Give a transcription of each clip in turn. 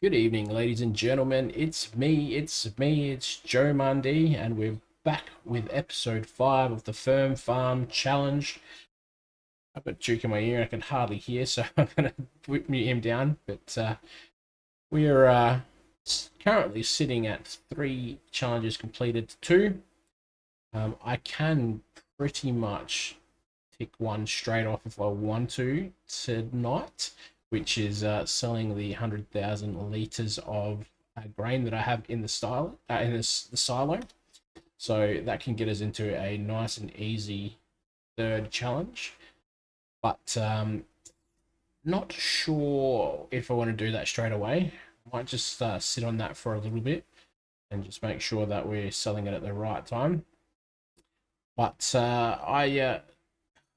Good evening, ladies and gentlemen. It's Joe Mundie, and we're back with episode 5 of the Firm Farm Challenge. I've got Duke in my ear, I can hardly hear, so I'm going to mute him down. But we're currently sitting at 3 challenges completed to 2. I can pretty much tick one straight off if I want to tonight, which is selling the 100,000 liters of grain that I have in the style in this the silo. So that can get us into a nice and easy third challenge. But not sure if I want to do that straight away. I might just sit on that for a little bit and just make sure that we're selling it at the right time. But I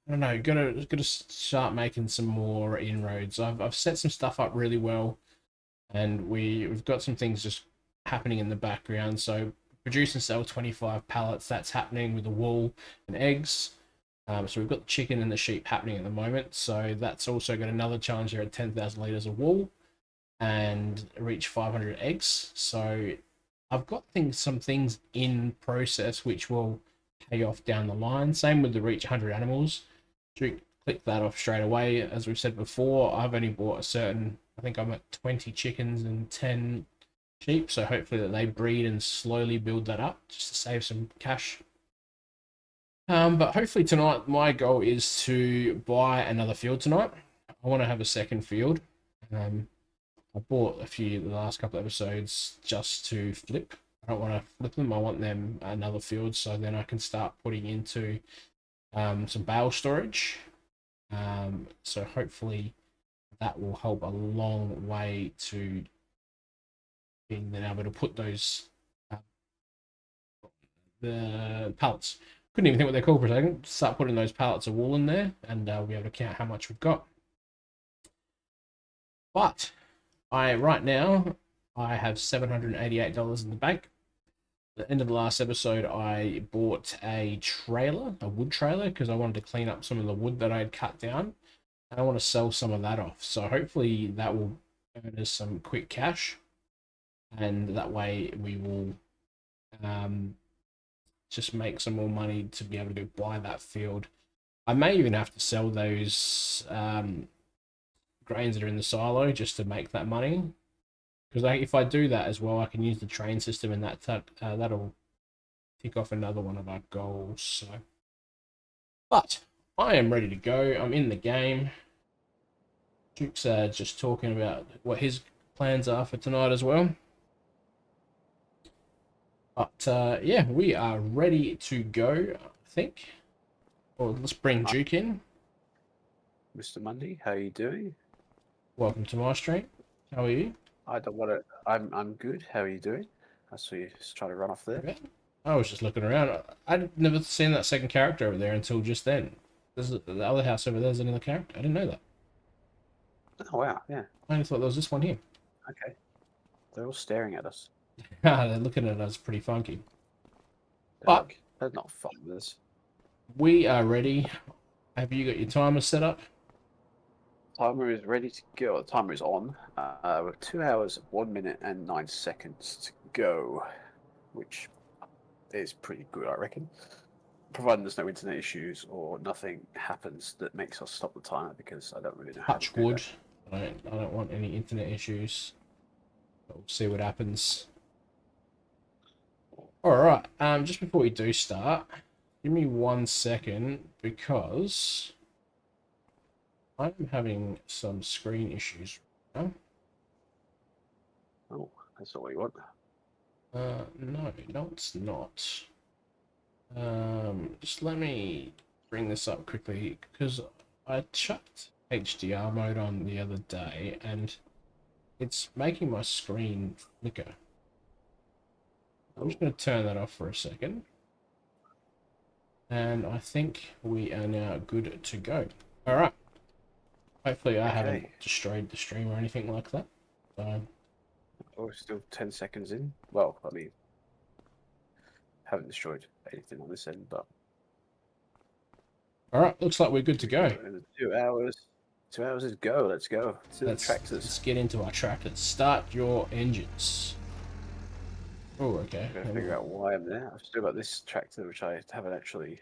don't know. Gotta start making some more inroads. I've set some stuff up really well, and we've got some things just happening in the background. So produce and sell 25 pallets. That's happening with the wool and eggs. So we've got the chicken and the sheep happening at the moment. So that's also got another challenge here at 10,000 liters of wool and reach 500 eggs. So I've got some things in process which will pay off down the line. Same with the reach 100 animals. Click that off straight away. As we've said before, I've only bought a certain, I think I'm at 20 chickens and 10 sheep, so hopefully that they breed and slowly build that up just to save some cash. But hopefully tonight, my goal is to buy another field tonight. I want to have a second field. I bought a few the last couple of episodes just to flip. I don't want to flip them. I want them another field so then I can start putting into some bale storage. So hopefully that will help a long way to being then able to put those the pallets. Couldn't even think what they're called for a second. Start putting those pallets of wool in there, and we'll be able to count how much we've got. But right now I have $788 in the bank. At the end of the last episode, I bought a trailer, a wood trailer, because I wanted to clean up some of the wood that I had cut down, and I want to sell some of that off. So hopefully that will earn us some quick cash, and that way we will just make some more money to be able to buy that field. I may even have to sell those grains that are in the silo just to make that money. Because if I do that as well, I can use the train system, and that'll tick off another one of our goals. So, but I am ready to go. I'm in the game. Duke's just talking about what his plans are for tonight as well. But yeah, we are ready to go, I think. Well, let's bring Duke in. Mr. Mundy, how are you doing? Welcome to my stream. How are you? I don't want to. I'm good. How are you doing? I saw you just trying to run off there. Okay. I was just looking around. I'd never seen that second character over there until just then. There's the other house over there's another character. I didn't know that. Oh wow, yeah. I only thought there was this one here. Okay. They're all staring at us. They're looking at us pretty funky. They're But like, they're not followers. we are ready. Have you got your timer set up? Timer is ready to go. The timer is on. We're 2 hours, 1 minute, and 9 seconds to go, which is pretty good, I reckon. Providing there's no internet issues or nothing happens that makes us stop the timer, because I don't really know how to Touch do wood. that. I don't want any internet issues. But we'll see what happens. All right. Just before we do start, give me 1 second because I'm having some screen issues right Oh, that's not what you want. now. No, it's not. Just let me bring this up quickly because I chucked HDR mode on the other day and it's making my screen flicker. I'm just going to turn that off for a second. And I think we are now good to go. All right. Hopefully I haven't destroyed the stream or anything like that. So, Oh, we're still 10 seconds in. Well, I mean, haven't destroyed anything on this end, but all right, looks like we're good to go. in 2 hours. 2 hours is go. Let's go. To the Let's tractors. get into our tractors. Start your engines. Oh, okay. I'm gonna figure out why I'm there. I've still got this tractor, which I haven't actually,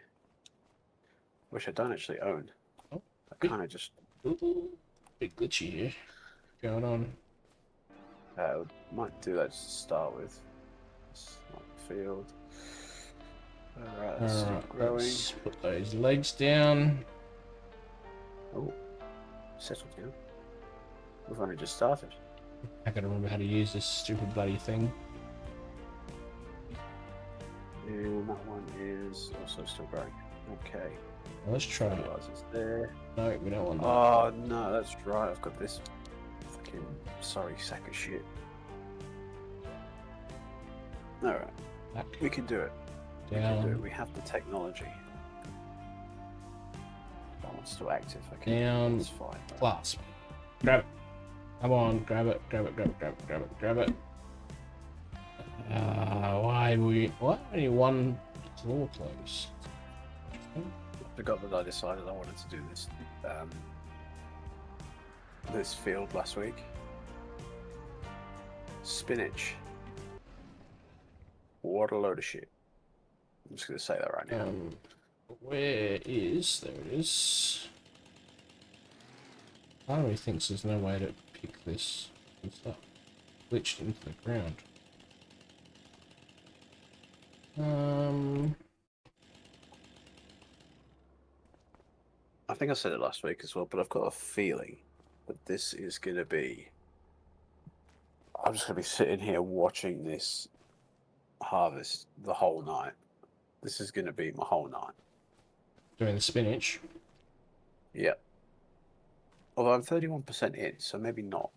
which I don't actually own. Oh, I bit, kind of just ooh, bit glitchy here. Going on. might do that just to start with. It's not the field. Alright, let's All start right, growing. let's put those legs down. Oh, settle down. We've only just started. I gotta remember how to use this stupid bloody thing. And that one is also still growing. Okay. Well, let's try it. Fertilizers there. No, we don't want that. Oh no, that's right. I've got this fucking sorry sack of shit. Alright. Back, We can do it. We can do it. down, We have the technology. That one's still active. Okay. down, That's fine. clasp. Grab it. Come on, grab it, grab it, grab it, grab it, grab it, grab it. Why only one floor close? I forgot that I decided I wanted to do this this field last week. Spinach. What a load of shit. I'm just gonna say that right now. Where is, there it is. Part of me thinks there's no way to pick this. It's not glitched into the ground. I think I said it last week as well, but I've got a feeling that this is gonna be. I'm just gonna be sitting here watching this harvest the whole night. This is gonna be my whole night. Doing the spinach. Yep. Although I'm 31% in, so maybe not.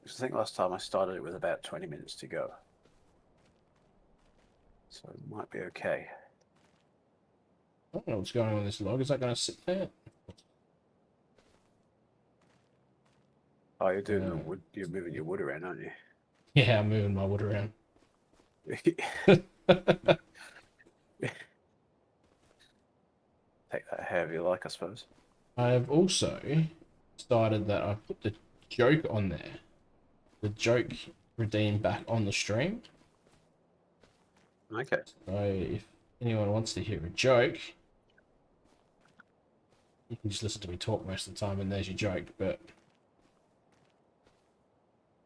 Because I think last time I started it with about 20 minutes to go. So it might be okay. I don't know what's going on with this log. Is that going to sit there? Oh, you're doing the wood. You're moving your wood around, aren't you? Yeah, I'm moving my wood around. Take that however you like, I suppose. I've also started that I've put the joke on there. The joke redeemed back on the stream. Okay. So if anyone wants to hear a joke, you can just listen to me talk most of the time and there's your joke, but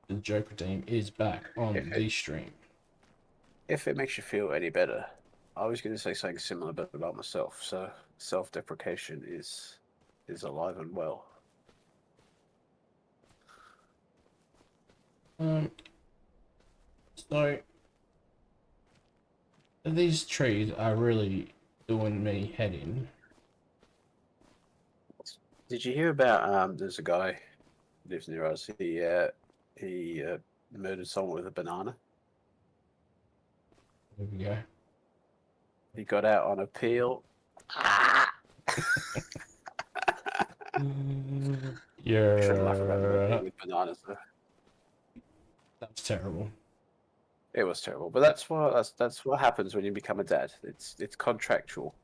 the joke redeem is back on the stream. If it makes you feel any better, I was going to say something similar but about myself. So self-deprecation is alive and well. So these trees are really doing me head in. Did you hear about there's a guy who lives near us. He murdered someone with a banana. There we go. He got out on appeal. Shouldn't laugh about murdering with bananas though. That's terrible. It was terrible, but that's what happens when you become a dad. It's contractual.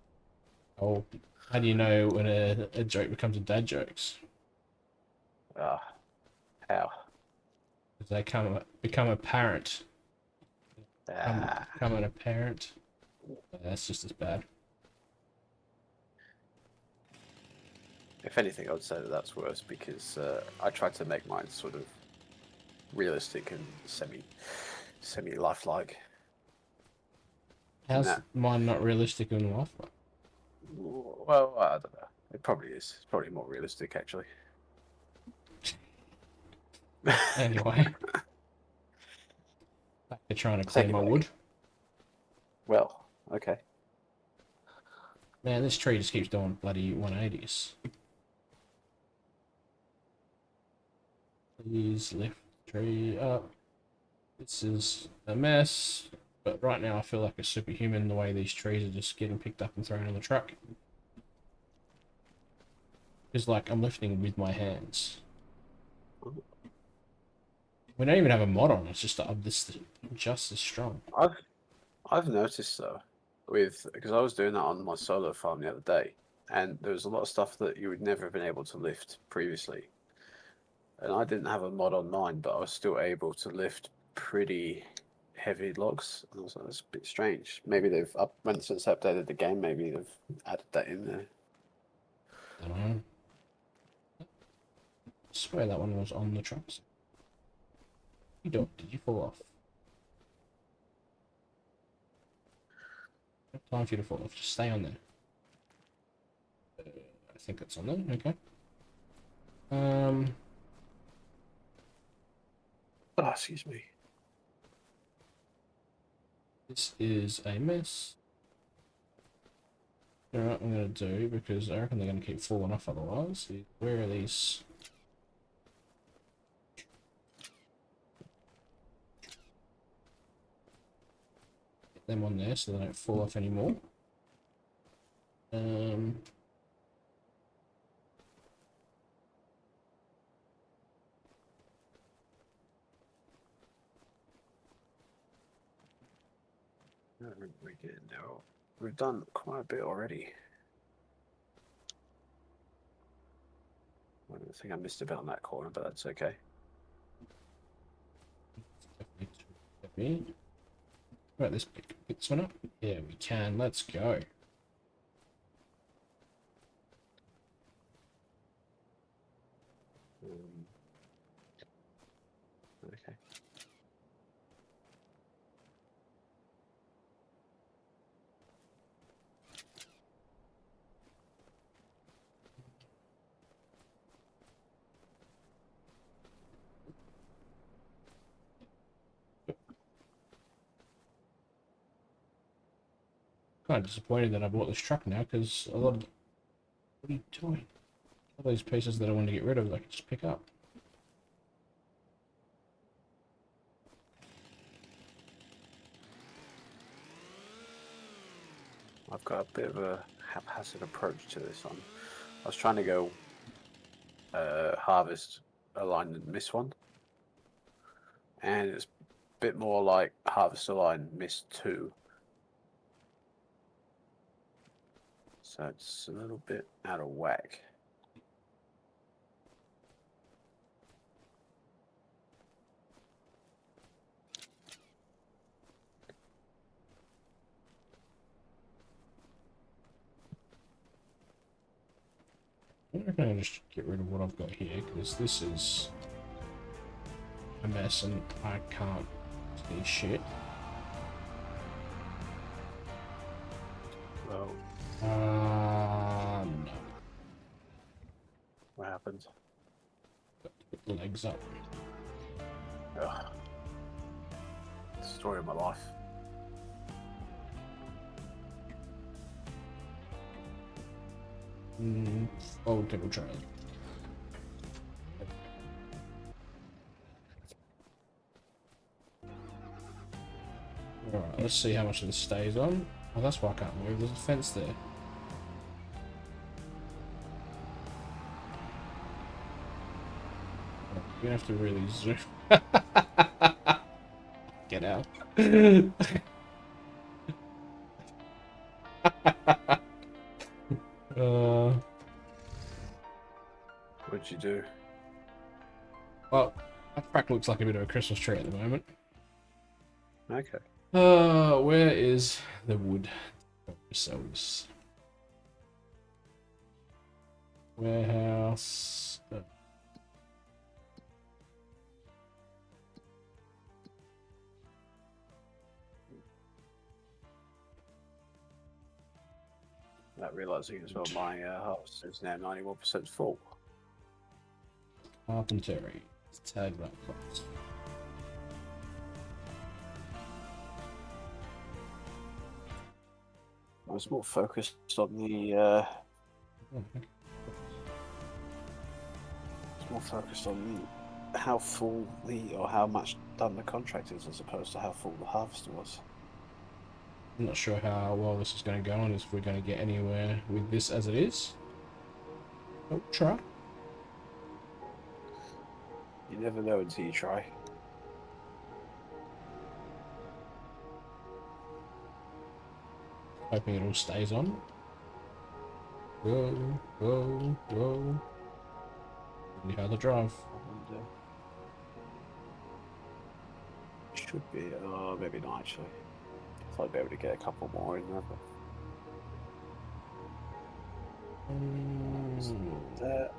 Oh, how do you know when a joke becomes a dad jokes? How? Because they become apparent. Become an apparent. That's just as bad. If anything, I would say that that's worse because I tried to make mine sort of realistic and semi lifelike. How's mine not realistic in life? Well, I don't know. It probably is. It's probably more realistic, actually. Anyway, back to trying to clear my wood. Well, okay. Man, this tree just keeps doing bloody 180s. Please lift the tree up. This is a mess, but right now I feel like a superhuman the way these trees are just getting picked up and thrown in the truck. It's like I'm lifting with my hands. We don't even have a mod on, it's just just as strong. I've noticed though, because I was doing that on my solo farm the other day. and there was a lot of stuff that you would never have been able to lift previously. And I didn't have a mod on mine, but I was still able to lift pretty heavy logs. And I was like, that's a bit strange. Maybe they've since they updated the game, maybe they've added that in there. I don't know. I swear that one was on the trucks. You don't. Did you fall off? No time for you to fall off. Just stay on there. I think it's on there. Okay. Oh, excuse me. This is a mess. You know what I'm gonna do, because I reckon they're gonna keep falling off otherwise. Where are these? Get them on there so they don't fall off anymore. We did now. We've done quite a bit already. I think I missed a bit on that corner, but that's okay. Definitely too heavy. Right, let's pick this one up. Yeah, we can. Let's go. Okay. Kind of disappointed that I bought this truck now, because a lot of... What are you doing? All those pieces that I want to get rid of, I can just pick up. I've got a bit of a haphazard approach to this one. I was trying to go harvest alignment miss one, and it's a bit more like harvest align miss two. So it's a little bit out of whack. I reckon I'll just get rid of what I've got here, because this is a mess and I can't see shit. Well, No. what happened? Got to put the legs up. Ugh. Story of my life. Oh, double try. Alright, let's see how much of this stays on. Oh, that's why I can't move. There's a fence there. You're gonna have to really zoom. Get out. What'd you do? Well, that track looks like a bit of a Christmas tree at the moment. Okay. Where is the wood? Ourselves. Warehouse. Not realizing as well, my house is now 91% full. Carpentry. Tag that class. I was more focused on the how full or how much done the contract is, as opposed to how full the harvester was. I'm not sure how well this is going to go and if we're going to get anywhere with this as it is. Oh, try. You never know until you try. Hoping it all stays on. Whoa, whoa, whoa. Really hard to drive. And, should be, maybe not actually. I thought I'd be able to get a couple more in there, but that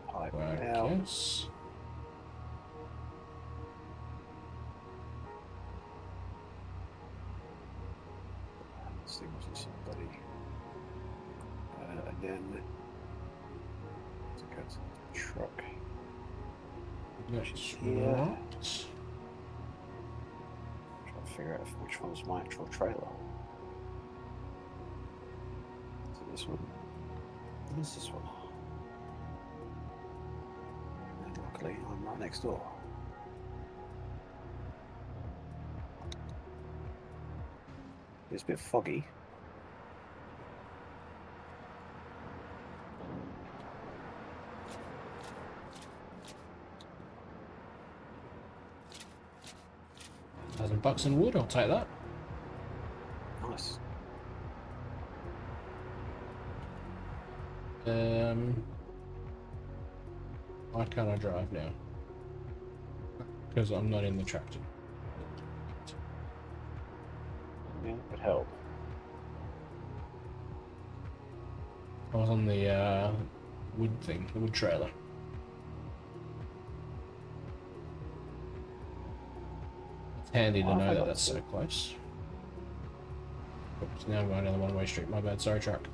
pipe Well, I out. guess. This thing was somebody. And then to go to the truck. That's Here. right. Trying to figure out which one's my actual trailer. So this one. What is this one? And luckily, I'm right next door. It's a bit foggy. $1,000 in wood, I'll take that. Nice. Why can't I drive now? Because I'm not in the tractor. Yeah, it would help. I was on the wood thing, the wood trailer. It's handy to know that that's so close. Oops, now I'm going down the one-way street. My bad, sorry, truck.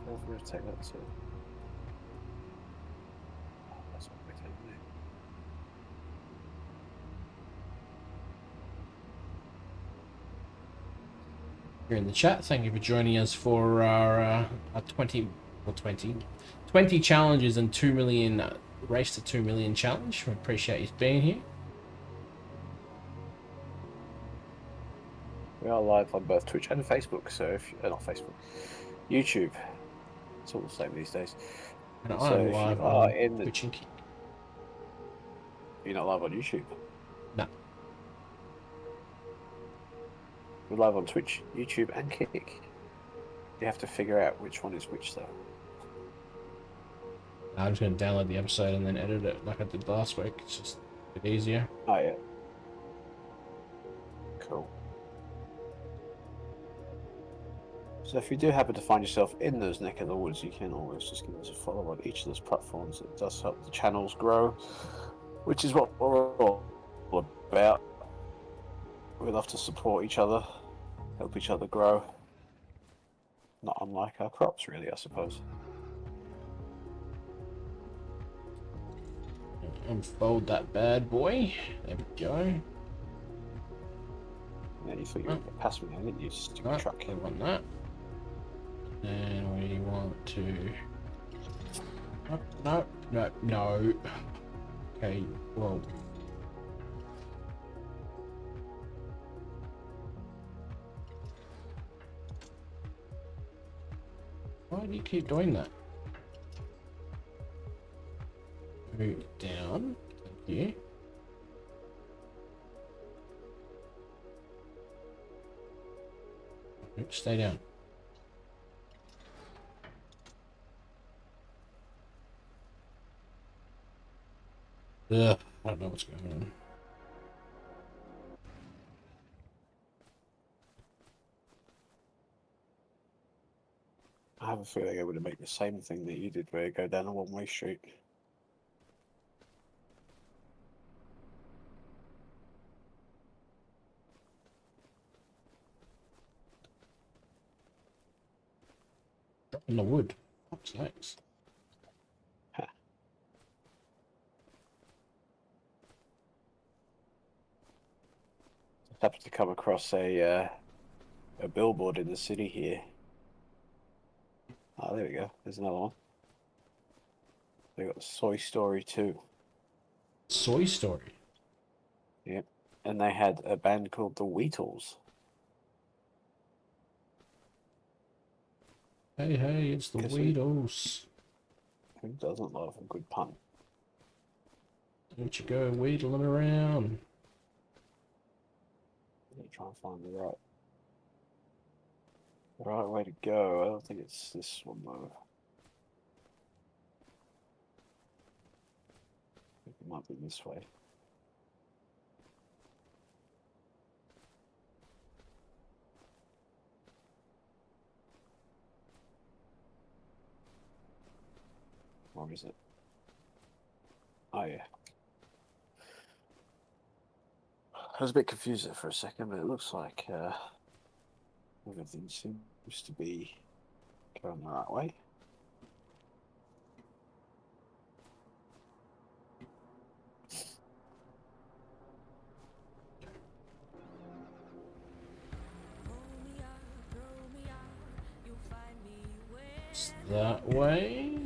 We're going to take that too. Oh, that's what we're taking there. Here in the chat, thank you for joining us for our 20 challenges and 2 million race to 2 million challenge. We appreciate you being here. We are live on both Twitch and Facebook, so if not Facebook, YouTube. It's all the same these days. And So I'm if live you are on in the... Twitch and Kick. You're not live on YouTube? No. We're live on Twitch, YouTube, and Kick. You have to figure out which one is which, though. I'm just going to download the episode and then edit it like I did last week. It's just a bit easier. Oh, yeah. Cool. So if you do happen to find yourself in those neck of the woods, you can always just give us a follow on each of those platforms. It does help the channels grow, which is what we're all about. We love to support each other, help each other grow. Not unlike our crops, really, I suppose. Unfold that bad boy. There we go. Yeah, you thought you were going to get past me, didn't you, stupid truck? We want that. And we want to... No. Okay, well... Why do you keep doing that? Move down. Thank you. Oops, stay down. Ugh, I don't know what's going on. I have a feeling I would have made the same thing that you did, where you go down a one-way street. Dropping the wood. What's next? Happened to come across a billboard in the city here. Oh, there we go. There's another one. They got Soy Story 2. Soy Story. Yep. And they had a band called the Weetles. Hey, it's the Weedles. Who doesn't love a good pun? Don't you go wheedling around. Try and find the The right way to go. I don't think it's this one though. I think it might be this way. Or is it? Oh yeah. I was a bit confused there for a second, but it looks like everything seems to be going the right way. It's that way.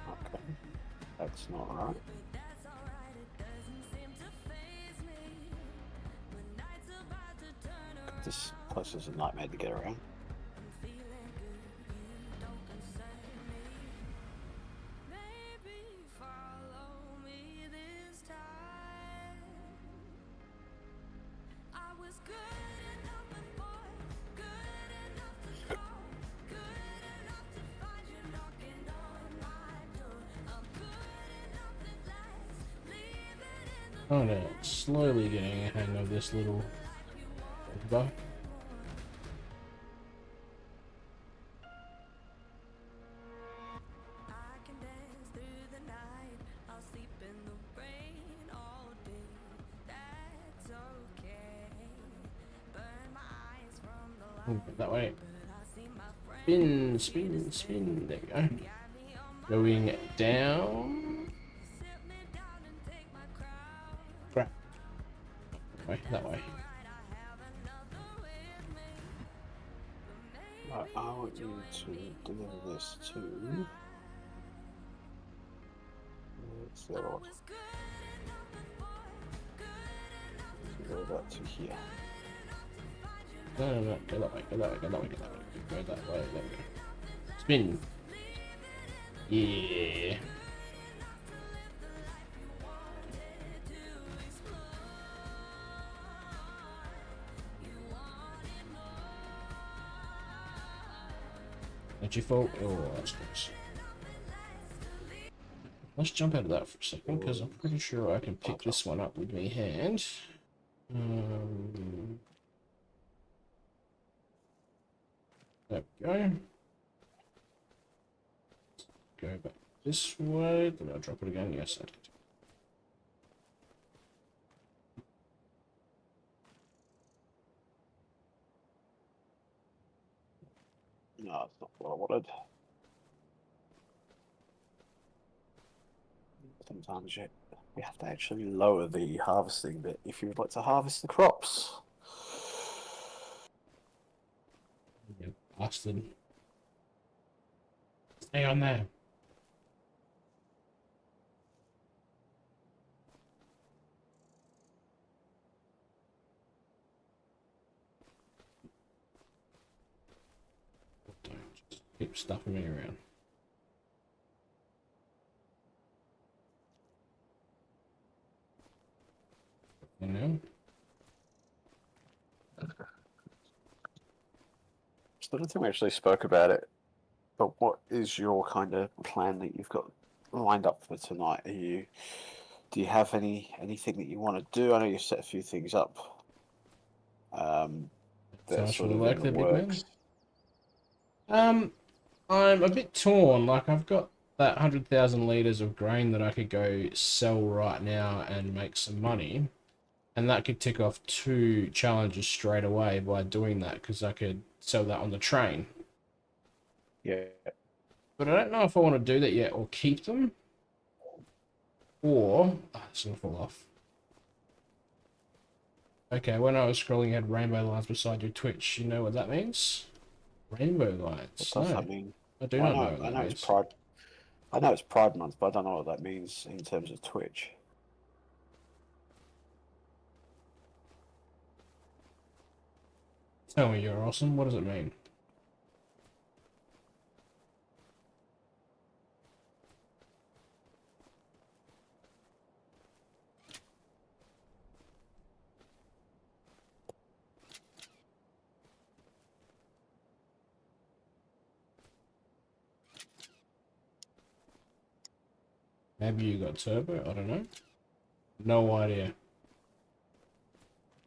Okay, that's not right. This place is a nightmare to get around. Kind of slowly getting a hang of this little river. That way. Spin, spin, spin. There we go. Going down. Crap. That way. Right, I want you to deliver this to. It's the other one. Go that to here. No, go that way, go that way, go that way, go that way, go that way, there we go. Spin. Yeah. Not your fault. Oh, that's close. Let's jump out of that for a second, because I'm pretty sure I can pick this one up with my hand. There we go. Go back this way. Did I drop it again? Yes, I did. No, it's not what I wanted. Sometimes you have to actually lower the harvesting bit if you would like to harvest the crops. You bastard. Stay on there. Don't just keep stuffing me around. You know? So I don't think we actually spoke about it, but what is your kind of plan that you've got lined up for tonight? Do you have anything that you want to do? I know you've set a few things up. So That's much for sort the of work in the there, big man. works. I'm a bit torn. Like, I've got that 100,000 liters of grain that I could go sell right now and make some money. And that could tick off 2 challenges straight away by doing that, because I could sell that on the train. Yeah. But I don't know if I want to do that yet, or keep them, or... Oh, it's going to fall off. Okay, when I was scrolling, you had rainbow lines beside your Twitch. You know what that means? Rainbow lines. What does No, that mean? I do Well, not know what I that know it's means. Pride. I know it's Pride Month, but I don't know what that means in terms of Twitch. Tell me you're awesome. What does it mean? Maybe you got turbo, I don't know. No idea.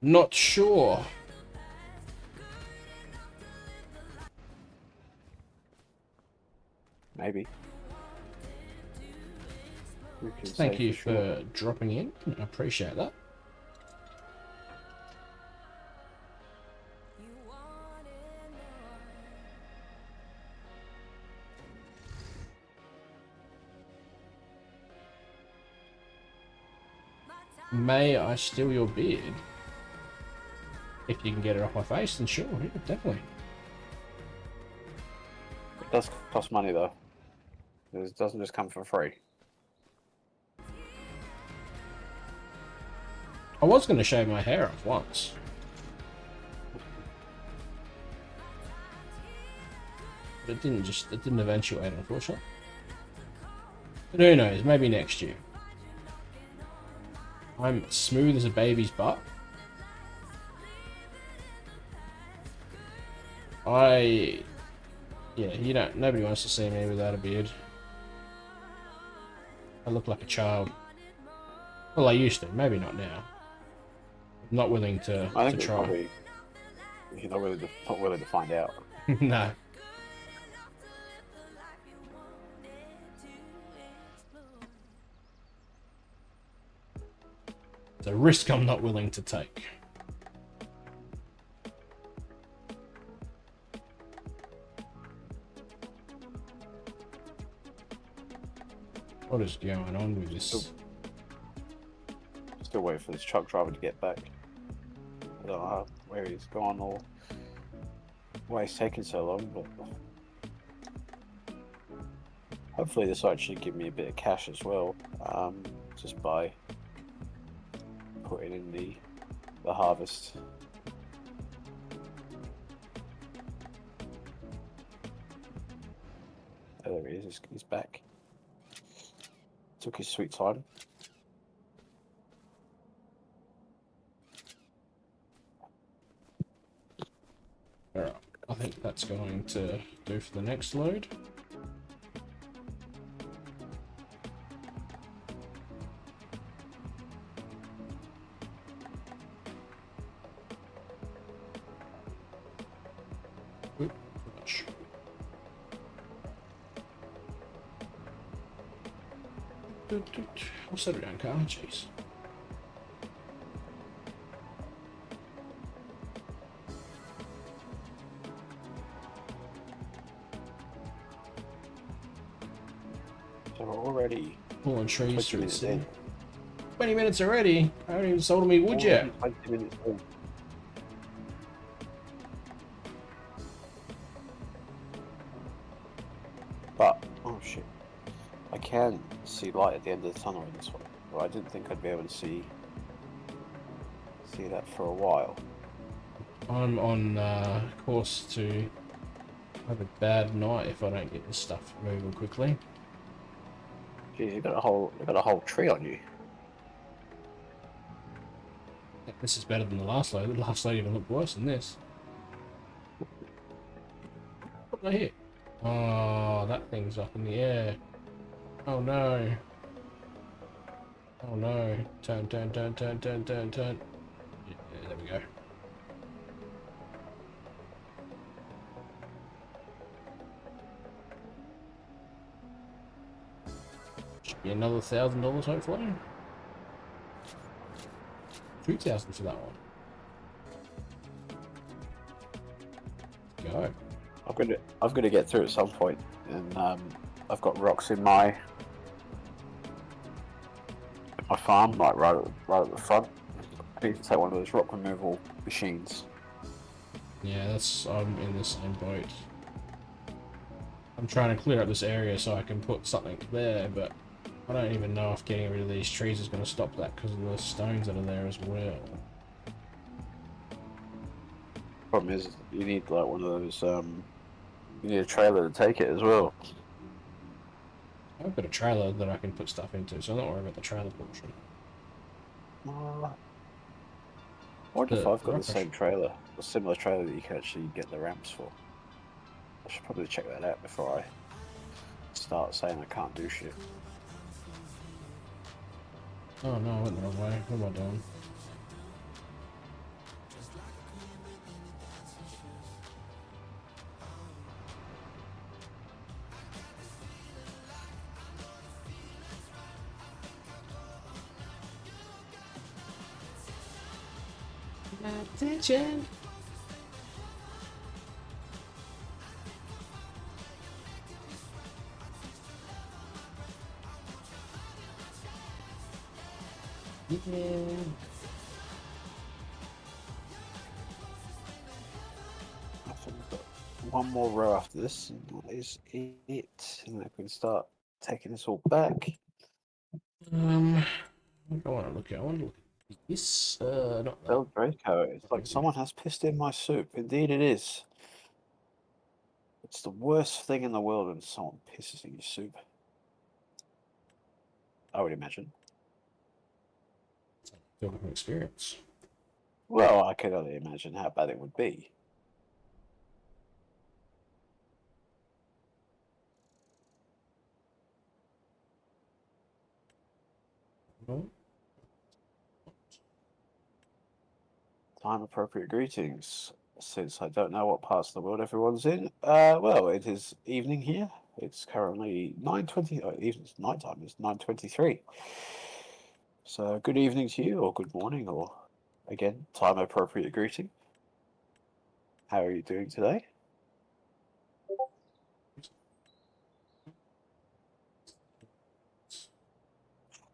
Not sure. Maybe. Who can Thank say you for sure? for dropping in. I appreciate that. May I steal your beard? If you can get it off my face, then sure, yeah, definitely. It does cost money though. It doesn't just come for free. I was going to shave my hair off once. But it didn't eventuate, unfortunately. But who knows, maybe next year. I'm smooth as a baby's butt. Yeah, nobody wants to see me without a beard. I look like a child. Well, I used to, maybe not now. I'm not willing to I think try. probably you're not willing to find out. No. It's a risk I'm not willing to take. What is going on with this? Still waiting for this truck driver to get back. I don't know where he's gone or why he's taking so long, but hopefully this will actually give me a bit of cash as well, just by putting in the harvest. Oh, there he is. He's back. Took his sweet time. Alright, I think that's going to do for the next load. Oop, too much. I'll set it down, car. Jeez. So we're already Pulling trees 20 through the minutes city. in. 20 minutes already? I haven't even sold me wood yet. 20 minutes in. But, oh shit. I can see light at the end of the tunnel in this one. Well, I didn't think I'd be able to see that for a while. I'm on course to have a bad night if I don't get this stuff moving quickly. Jeez, you've got a whole tree on you. This is better than the last load. The last load even looked worse than this. What did I hit? Oh, that thing's up in the air. Oh no. Oh no. Turn. Yeah, there we go. Should be another $1,000 hopefully. 2,000 for that one. Let's go. I've got to get through at some point, and I've got rocks in my farm, like right at the front. I need to take one of those rock removal machines. Yeah, I'm in the same boat. I'm trying to clear up this area so I can put something there, but I don't even know if getting rid of these trees is going to stop that because of the stones that are there as well. Problem is, you need like one of those. You need a trailer to take it as well. I've got a trailer that I can put stuff into, so I'm not worried about the trailer portion. What if I've got the same trailer, a similar trailer that you can actually get the ramps for? I should probably check that out before I start saying I can't do shit. Oh no, I went the wrong way. What am I doing? Attention. Yeah. I think we've got one more row after this, and that is it. And then we can start taking this all back. What do I want to look at? I want to look at this. Not that. Bell Draco. It's like someone has pissed in my soup. Indeed, it is. It's the worst thing in the world when someone pisses in your soup. I would imagine. Feel like an experience. Well, I can only imagine how bad it would be. No? Time appropriate greetings. Since I don't know what parts of the world everyone's in, well, it is evening here. It's currently 9:20. Even it's nighttime. It's 9:23. So, good evening to you, or good morning, or again, time appropriate greeting. How are you doing today?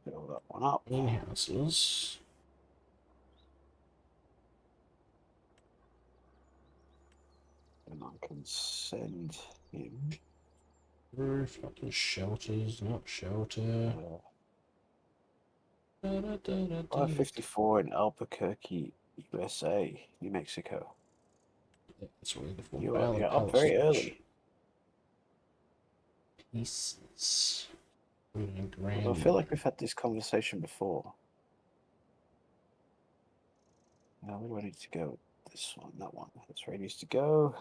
Fill that one up, Greenhouses. and I can send him. Roof, not the shelters, not shelter. Uh, Da, da, da, da, da. 554 in Albuquerque, USA, New Mexico. Yeah, that's where the full You're Valid up pallet very storage. early. Pieces. Although I Grand. feel like we've had this conversation before. Now, where do I need to go? This one, that one. That's where it needs to go.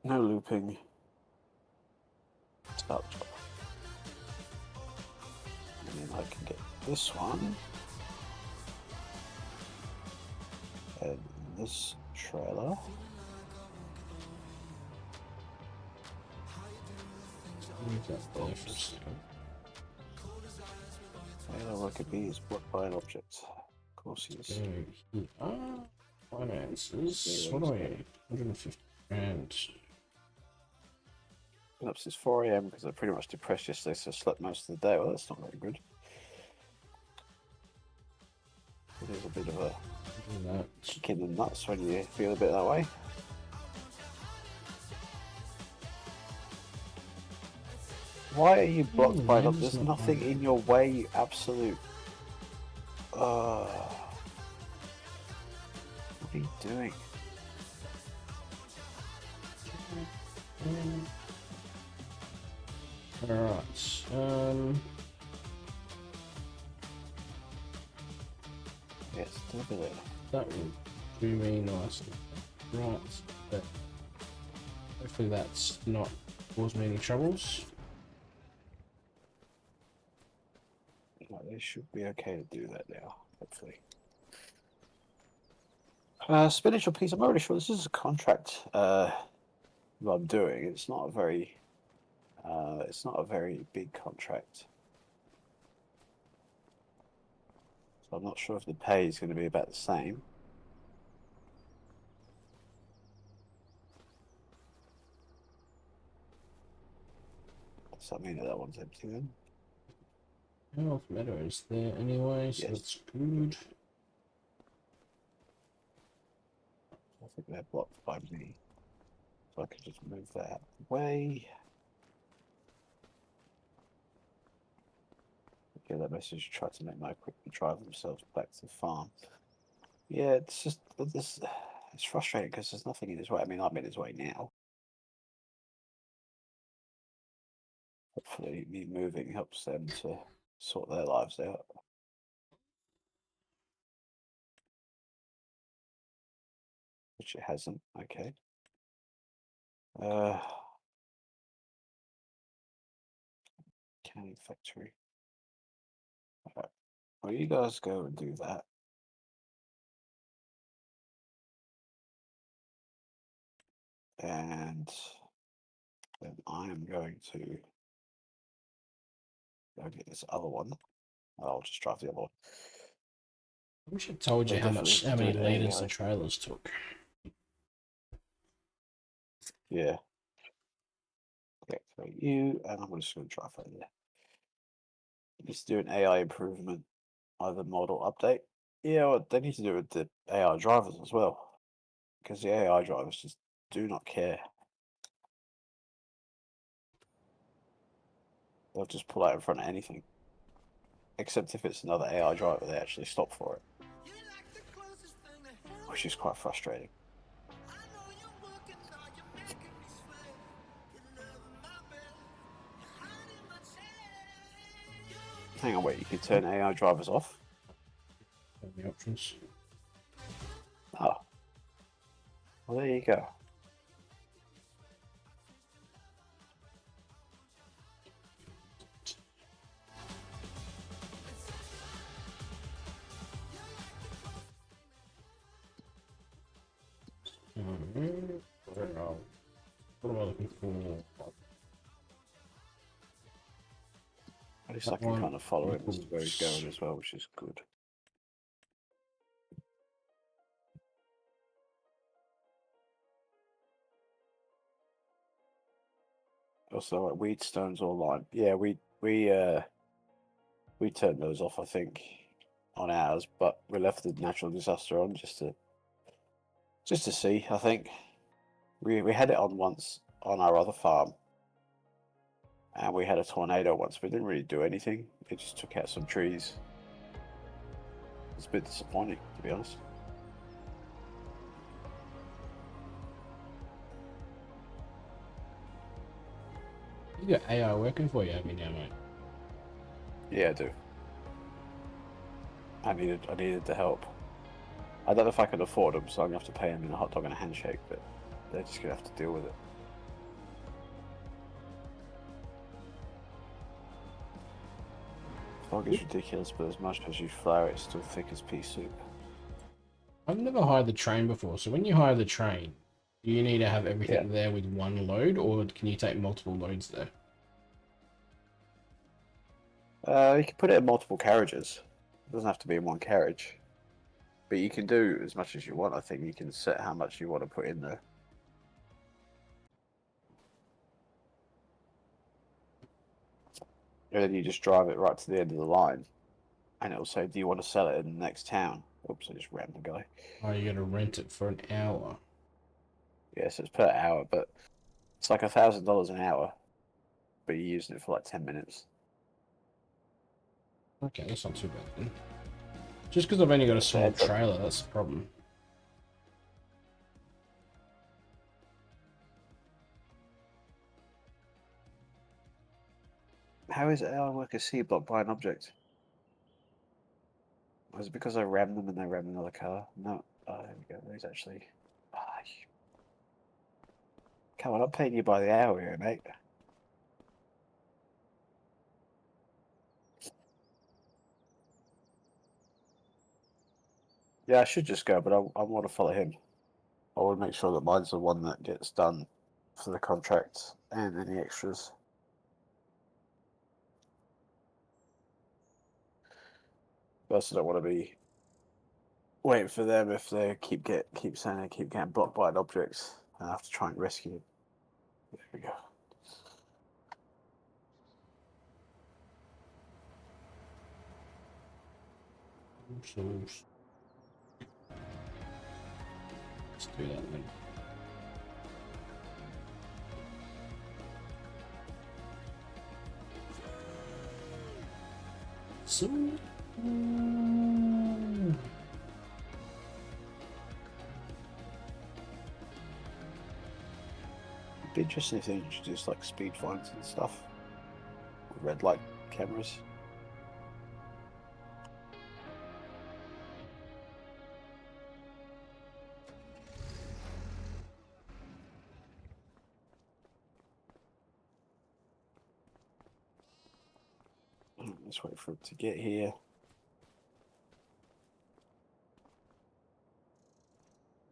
No looping. Start job. And then I can get this one. And this trailer. Leave that there for a second. Trailer worker B is blocked by an object. Of course he is. Go here. Finances. What do we need? 150 grand. Been up since 4 a.m. because I pretty much depressed yesterday, so I slept most of the day. Well, that's not very good. It is a bit of a Do that. kick in the nuts when you feel a bit that way. Why are you blocked by an There's There's not nothing one. in your way, you absolute. What are you doing? Alright. Yes, over there. That will do me nicely. Right. But hopefully that's not caused me any troubles. No, they should be okay to do that now, hopefully. Spinach or piece, I'm already sure this is a contract that I'm doing. It's not a very big contract. So I'm not sure if the pay is going to be about the same. Does that mean that one's empty then? Health Meadow is there anyway, so Yes. that's good. I think they're blocked by me. So I can just move that away. Okay, that message tried to make my quickly drive themselves back to the farm. Yeah, it's just this. It's frustrating because there's nothing in his way. I mean, I'm in his way now. Hopefully, me moving helps them to sort their lives out. Which it hasn't. Okay. Uh, Canning factory. Right. Well, you guys go and do that. And then I'm going to go get this other one. I'll just drive the other one. I wish I told you They how definitely many do liters the AI. trailers took. Yeah. Activate you, and I'm just going to drive over there. Just do an AI improvement, either model update. Yeah, well, they need to do it with the AI drivers as well, because the AI drivers just do not care. They'll just pull out in front of anything. Except if it's another AI driver, they actually stop for it. Which is quite frustrating. Hang on, wait, you can turn AI drivers off? The options. Oh. Well, there you go. What am I looking for? At least I That can one kind of follow him as to where he's equals. going as well, which is good. Also, like, weed stones or lime. Yeah, we turned those off, I think, on ours, but we left the natural disaster on just to see. I think we had it on once on our other farm, and we had a tornado once, but it didn't really do anything. It just took out some trees. It's a bit disappointing, to be honest. You got AI working for you, haven't you, now, mate? Yeah, I do. I needed the help. I don't know if I can afford them, so I'm gonna have to pay them in a hot dog and a handshake, but they're just gonna have to deal with it. Fog is ridiculous, but as much as you flour, it's still thick as pea soup. I've never hired the train before, so when you hire the train, do you need to have Yeah. everything there with one load, or can you take multiple loads there? You can put it in multiple carriages. It doesn't have to be in one carriage. But you can do as much as you want. I think you can set how much you want to put in there. And then you just drive it right to the end of the line. And it'll say, do you want to sell it in the next town? Oops, I just rammed the guy. Oh, you got to rent it for an hour. Yeah, so it's per hour, but it's like $1,000 an hour. But you're using it for like 10 minutes. Okay, that's not too bad then. Just because I've only got a So small heads up. trailer, that's the problem. How is AI work a C block by an object? Was it because I rammed them and they rammed another car? No. Oh, there we go. There's actually. Come on, I'm paying you by the hour here, mate. Yeah, I should just go, but I want to follow him. I want to make sure that mine's the one that gets done for the contract and any extras. I also don't want to be waiting for them if they keep saying they keep getting blocked by an object. I have to try and rescue it. There we go. So let's do that then. So. It'd be interesting if they introduced like speed fines and stuff with red light cameras. Let's wait for it to get here.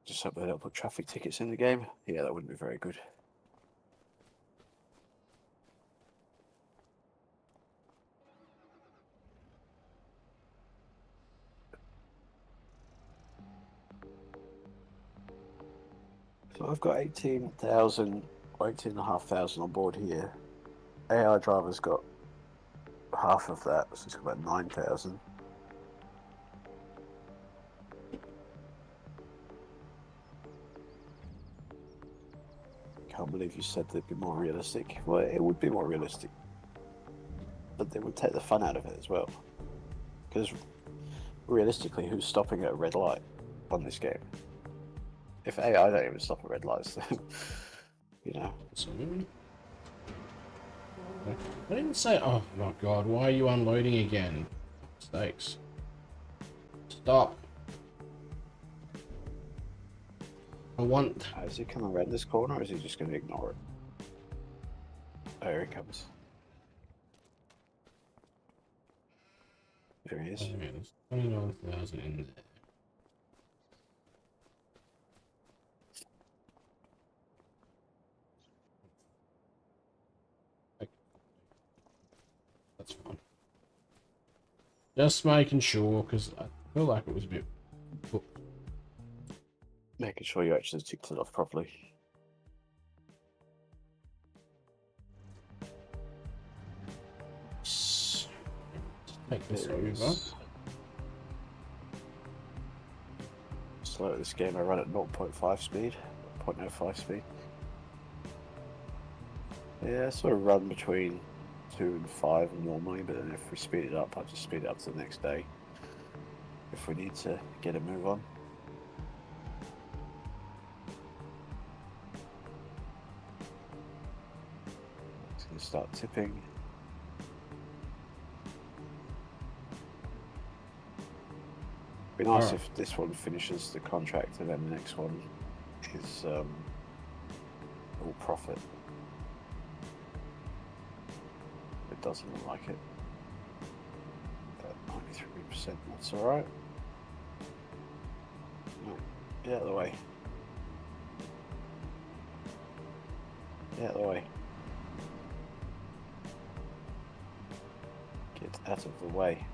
Just hope they don't put traffic tickets in the game. Yeah, that wouldn't be very good. So I've got 18,000, 18,500 on board here. AI driver's got half of that, so it's about 9,000. Can't believe you said they'd be more realistic. Well, it would be more realistic, but they would take the fun out of it as well. Because realistically, who's stopping at a red light on this game? If AI don't even stop at red lights, then, you know. So, I didn't say. Oh my god! Why are you unloading again? Mistakes. Stop. I want. Is he coming around this corner, or is he just going to ignore it? Oh, here he comes. There he is. Oh, yeah, there's 29,000 in there. That's fine. Just making sure, because I feel like it was a bit. Making sure you actually ticked it off properly. Just take this There it over. is. Slow this game, I run at 0.5 speed, 0.05 speed. Yeah, I sort of run between 2 and 5 normally, but then if we speed it up, I'll just speed it up to the next day if we need to get a move on. It's going to start tipping. Be nice if this one finishes the contract and then the next one is all profit. It doesn't look like it. 93%, that's alright. No, get out of the way. Get out of the way. Get out of the way.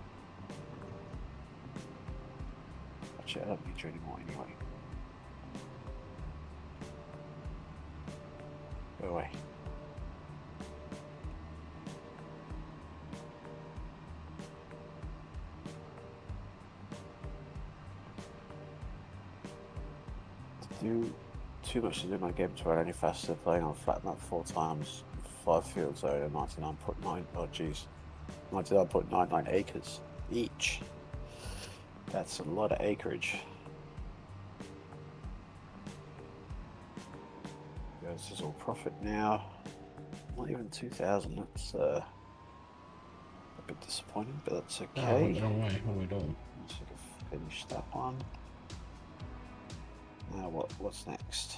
Actually, I don't need you anymore anyway. Go away. Too much to do my game to run any faster, playing on flat map 4 times, 5 fields over 99.9, oh geez, 99.99 acres each. That's a lot of acreage. Yeah, this is all profit now. Not even 2,000, that's a bit disappointing, but that's okay. Oh, I went the wrong way. What are we doing? Let's finish that one. Now what's next?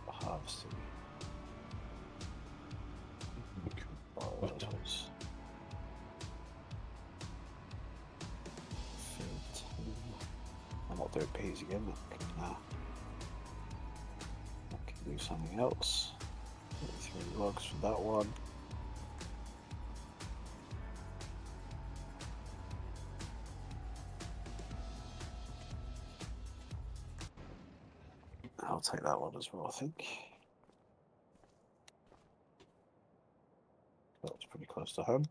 Harvesting. What? Those. I'm not doing peas again. I can do something else. 3 logs for that one. I'll take that one as well, I think. That's pretty close to home.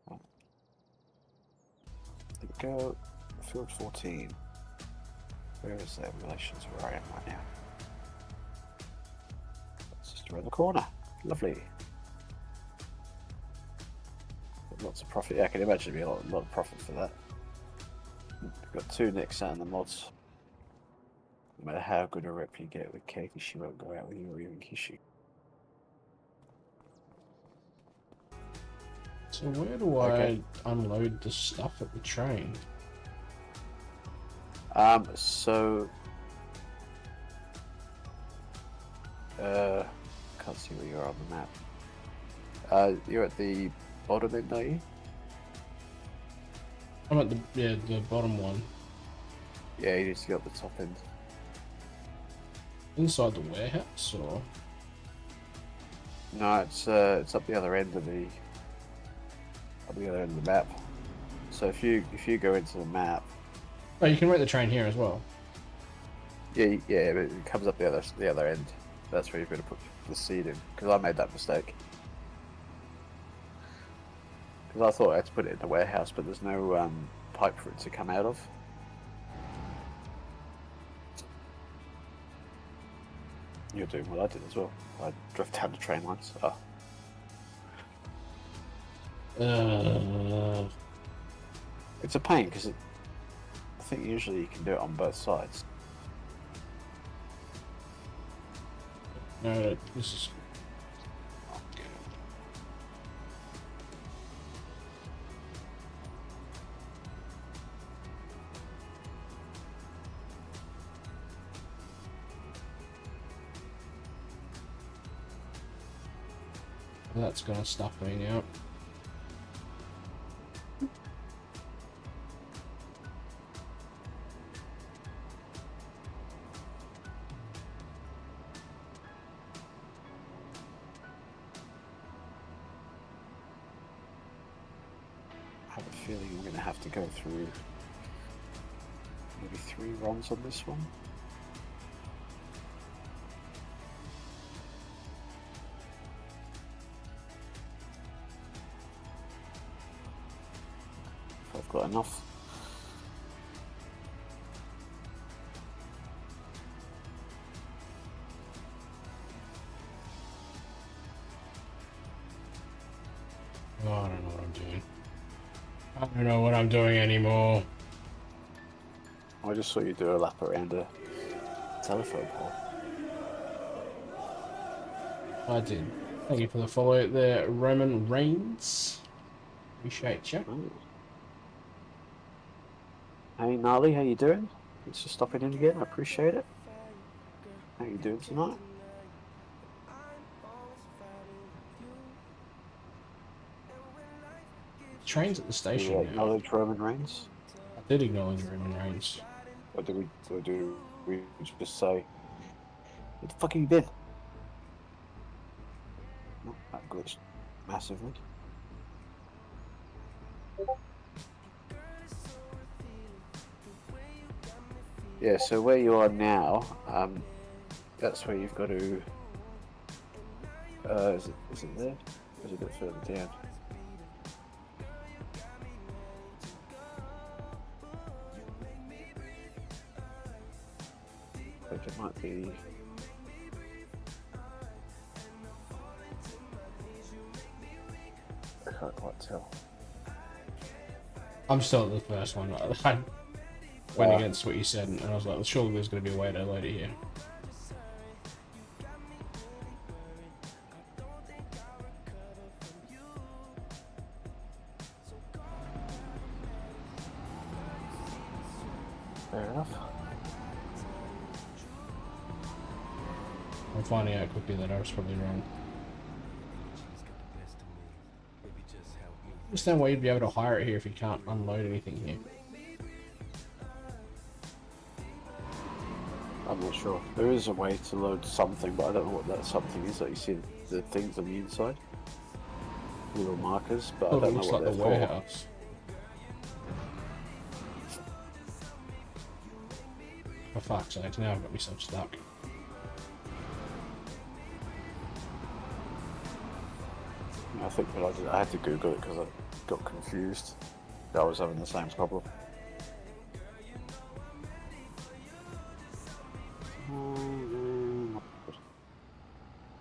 There we go. Field 14. Where is that in relation to where I am right now? It's just around the corner. Lovely. Lots of profit. Yeah, I can imagine it'd be a lot of profit for that. We've got 2 nicks out in the mods. No matter how good a rep you get with Katie, she won't go out with you or even kiss you. So where do I unload the stuff at the train? So can't see where you are on the map. You're at the bottom end, are you? I'm at the bottom one. Yeah, you need to get up the top end. Inside the warehouse, or? No, it's up the other end of the map. So if you go into the map, Oh, you can rent the train here as well. yeah, but it comes up the other end. That's where you've got to put the seed in. Because I made that mistake. Because I thought I had to put it in the warehouse, but there's no pipe for it to come out of. You're doing what I did as well. I drove down the train once. Oh. It's a pain because I think usually you can do it on both sides. No, this is. That's gonna stuff me now. I have a feeling I'm going to have to go through maybe 3 runs on this one. If I've got enough. Oh, I don't know what I'm doing. I don't know what I'm doing anymore. I just saw you do a lap around a telephone pole. I did. Thank you for the follow there, Roman Reigns. Appreciate you. Oh. Hey Gnarly, how you doing? Thanks for stopping in again, I appreciate it. How you doing tonight? Train's at the Do you station now. acknowledge Roman Reigns? I did acknowledge Roman Reigns. Or do we just say, where the fuck have you been? Oh, that glitched massively. Yeah, so where you are now, that's where you've got to. Is it there? Or is it a bit further down? I think it might be. I can't quite tell. I'm still at the first one. I went against what you said, and I was like, well, surely there's going to be a way to load it here. Fair enough. I'm finding out quickly that I was probably wrong. I understand why you'd be able to hire it here if you can't unload anything here. I'm not sure. There is a way to load something, but I don't know what that something is. Like you see the things on the inside, little markers, but I Oh, it don't know looks what like the they're for. warehouse. For fuck's sake, now I've got myself stuck. I think that I had to Google it because I got confused. I was having the same problem.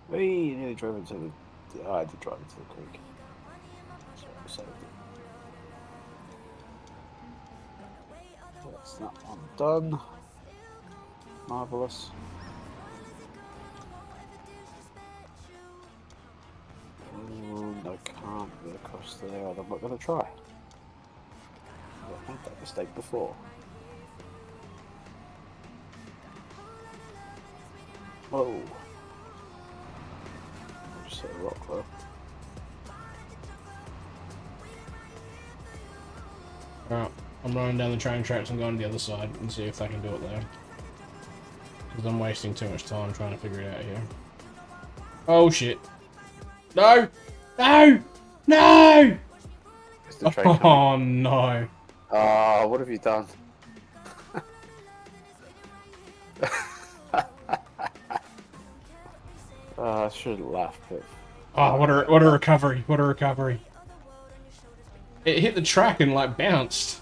We nearly drove into the. Oh, I did drive into the creek. So I saved it. That's that one done. Marvelous. And I can't get across there, and I'm not going to try. I've made that mistake before. Whoa. I just hit a rock though. Alright, I'm running down the train tracks and going to the other side and see if I can do it there. Because I'm wasting too much time trying to figure it out here. Oh shit. No! No! No! Is the train coming? Oh no. Oh, what have you done? I shouldn't laugh, but... Oh, what a recovery. What a recovery. It hit the track and like bounced.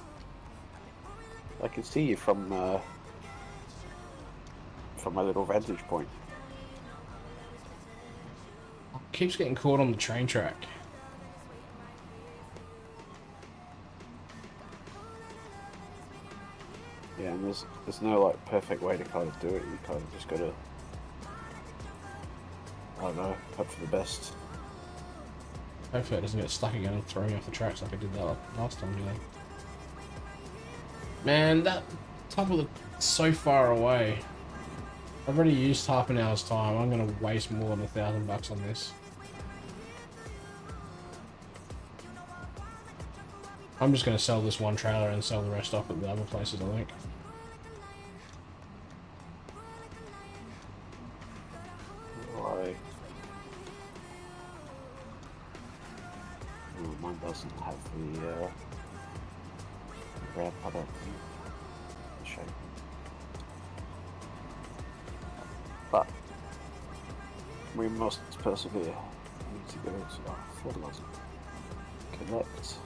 I can see you from my little vantage point. Keeps getting caught on the train track. Yeah, and there's no like perfect way to kind of do it. You kind of just gotta, I don't know, hope for the best. Hopefully it doesn't get stuck again and throw me off the tracks like I did that last time, you know. Man, that top of the so far away. I've already used half an hour's time. I'm gonna waste more than $1,000 on this. I'm just gonna sell this one trailer and sell the rest off at the other places, I think. Why? Oh, mine doesn't have the ramp, I don't think. Shame. But we must persevere. We need to go to our fertilizer. Connect.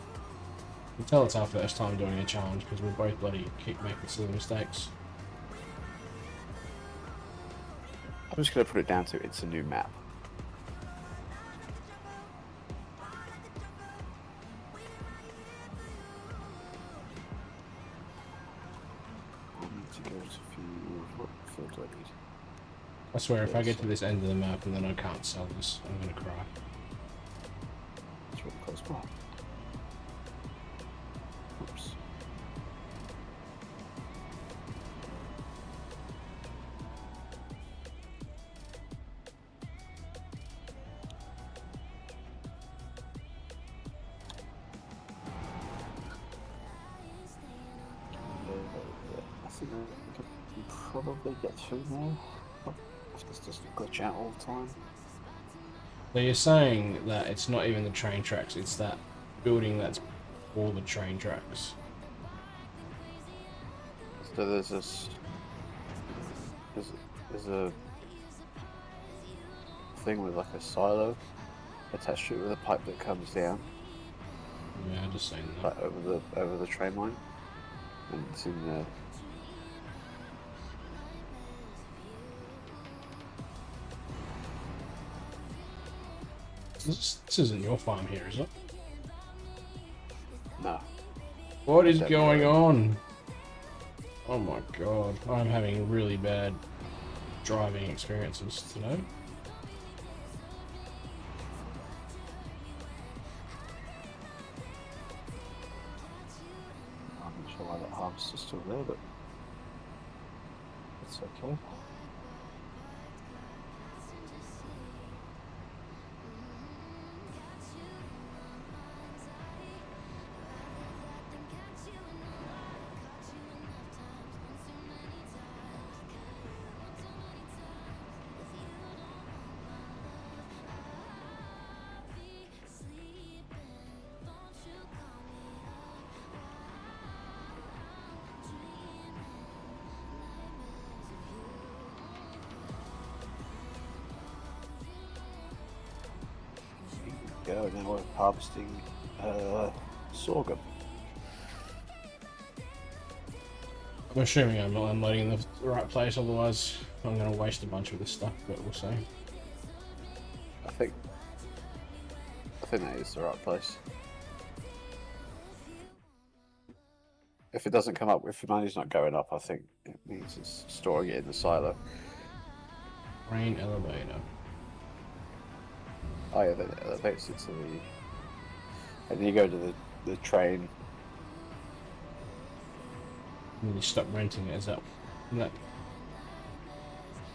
You can tell it's our first time doing a challenge because we both bloody keep making silly mistakes. I'm just going to put it down to it's a new map. I need to go to what field do I need? I swear, if I get to this end of the map and then I can't sell this, I'm gonna cry. It's really close by. Oops. I think I can probably get through now. If this doesn't glitch out all the time. So you're saying that it's not even the train tracks, it's that building that's all the train tracks. So there's this. There's a thing with like a silo attached to it with a pipe that comes down. Yeah, I'm just saying that. Like over the train line, and it's in there. This isn't your farm here, is it? No. What is going on? Oh my god, I'm having really bad driving experiences today. I'm not sure why that harvest is still there, but it's okay. Go, now we're harvesting sorghum. I'm assuming I'm not unloading in the right place, otherwise I'm going to waste a bunch of this stuff, but we'll see. I think that is the right place. If it doesn't come up, if the money's not going up, I think it means it's storing it in the silo. Grain elevator. Oh yeah, that elevates it to the... And then you go to the train. And you stop renting it, is that...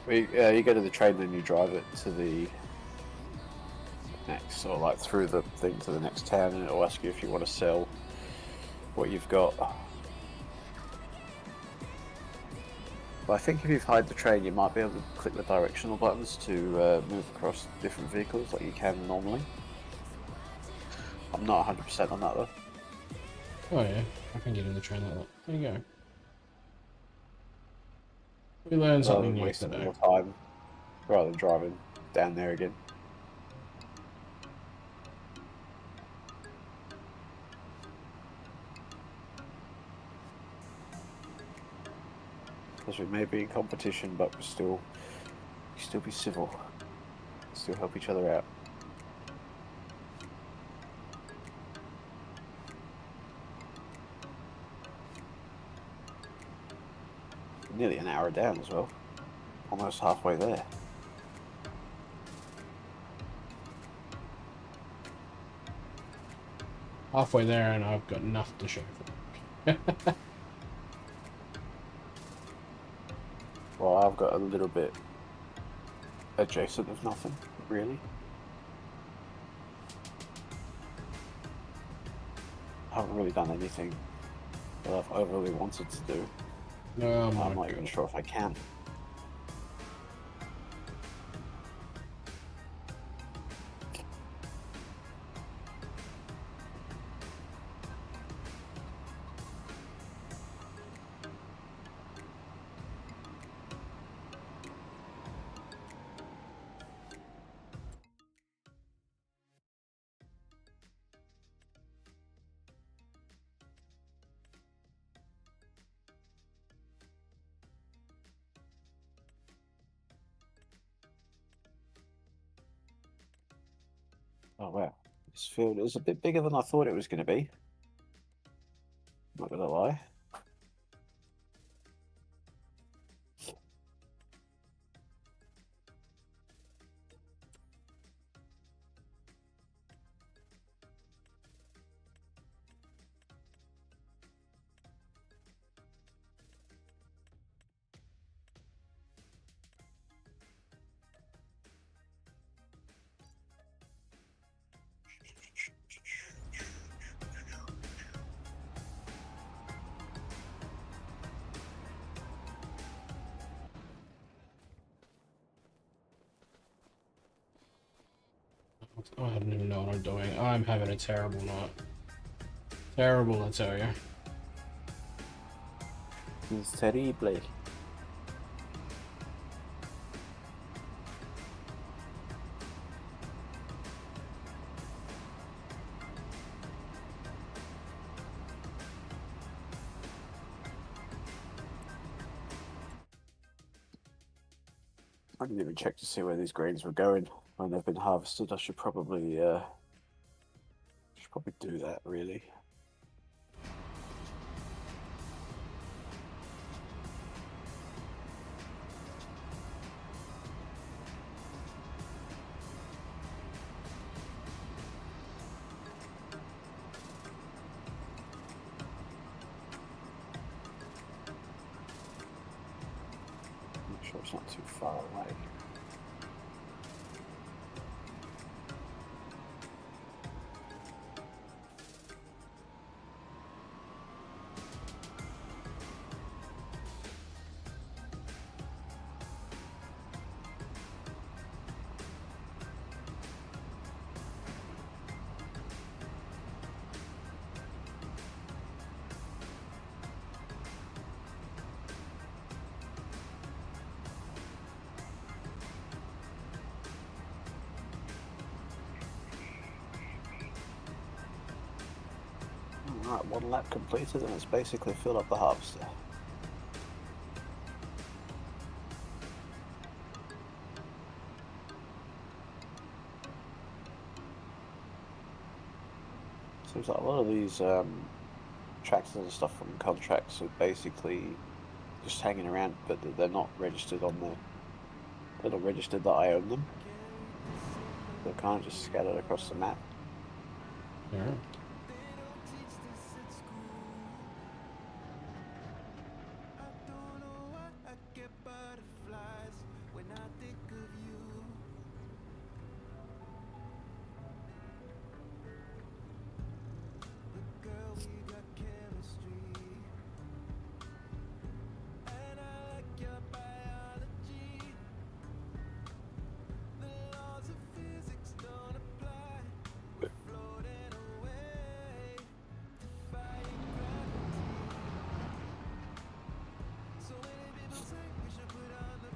Well, you go to the train, then you drive it to the next, or like through the thing to the next town, and it'll ask you if you want to sell what you've got. But I think if you've hired the train, you might be able to click the directional buttons to move across different vehicles like you can normally. I'm not 100% on that though. Oh yeah, I can get in the train like that. There you go. We learned Rather something than new wasting today. more time, rather than driving down there again. Because we may be in competition, but we still be civil. Still help each other out. Nearly an hour down as well. Almost halfway there. Halfway there, and I've got enough to show for. Well, I've got a little bit adjacent of nothing, really. I haven't really done anything that I've overly wanted to do. Oh my I'm not even god. sure if I can. Oh wow, this field is a bit bigger than I thought it was going to be. Not gonna lie. I don't even know what I'm doing. I'm having a terrible night. Terrible, I tell you. It's terrible. I didn't even check to see where these grains were going when they've been harvested. I should probably do that really. Make sure it's not too far away. Alright, one lap completed and it's basically filled up the harvester. Seems like a lot of these tractors and stuff from contracts are basically just hanging around, but they're not registered on the. They're not registered that I own them. They're kind of just scattered across the map. Yeah.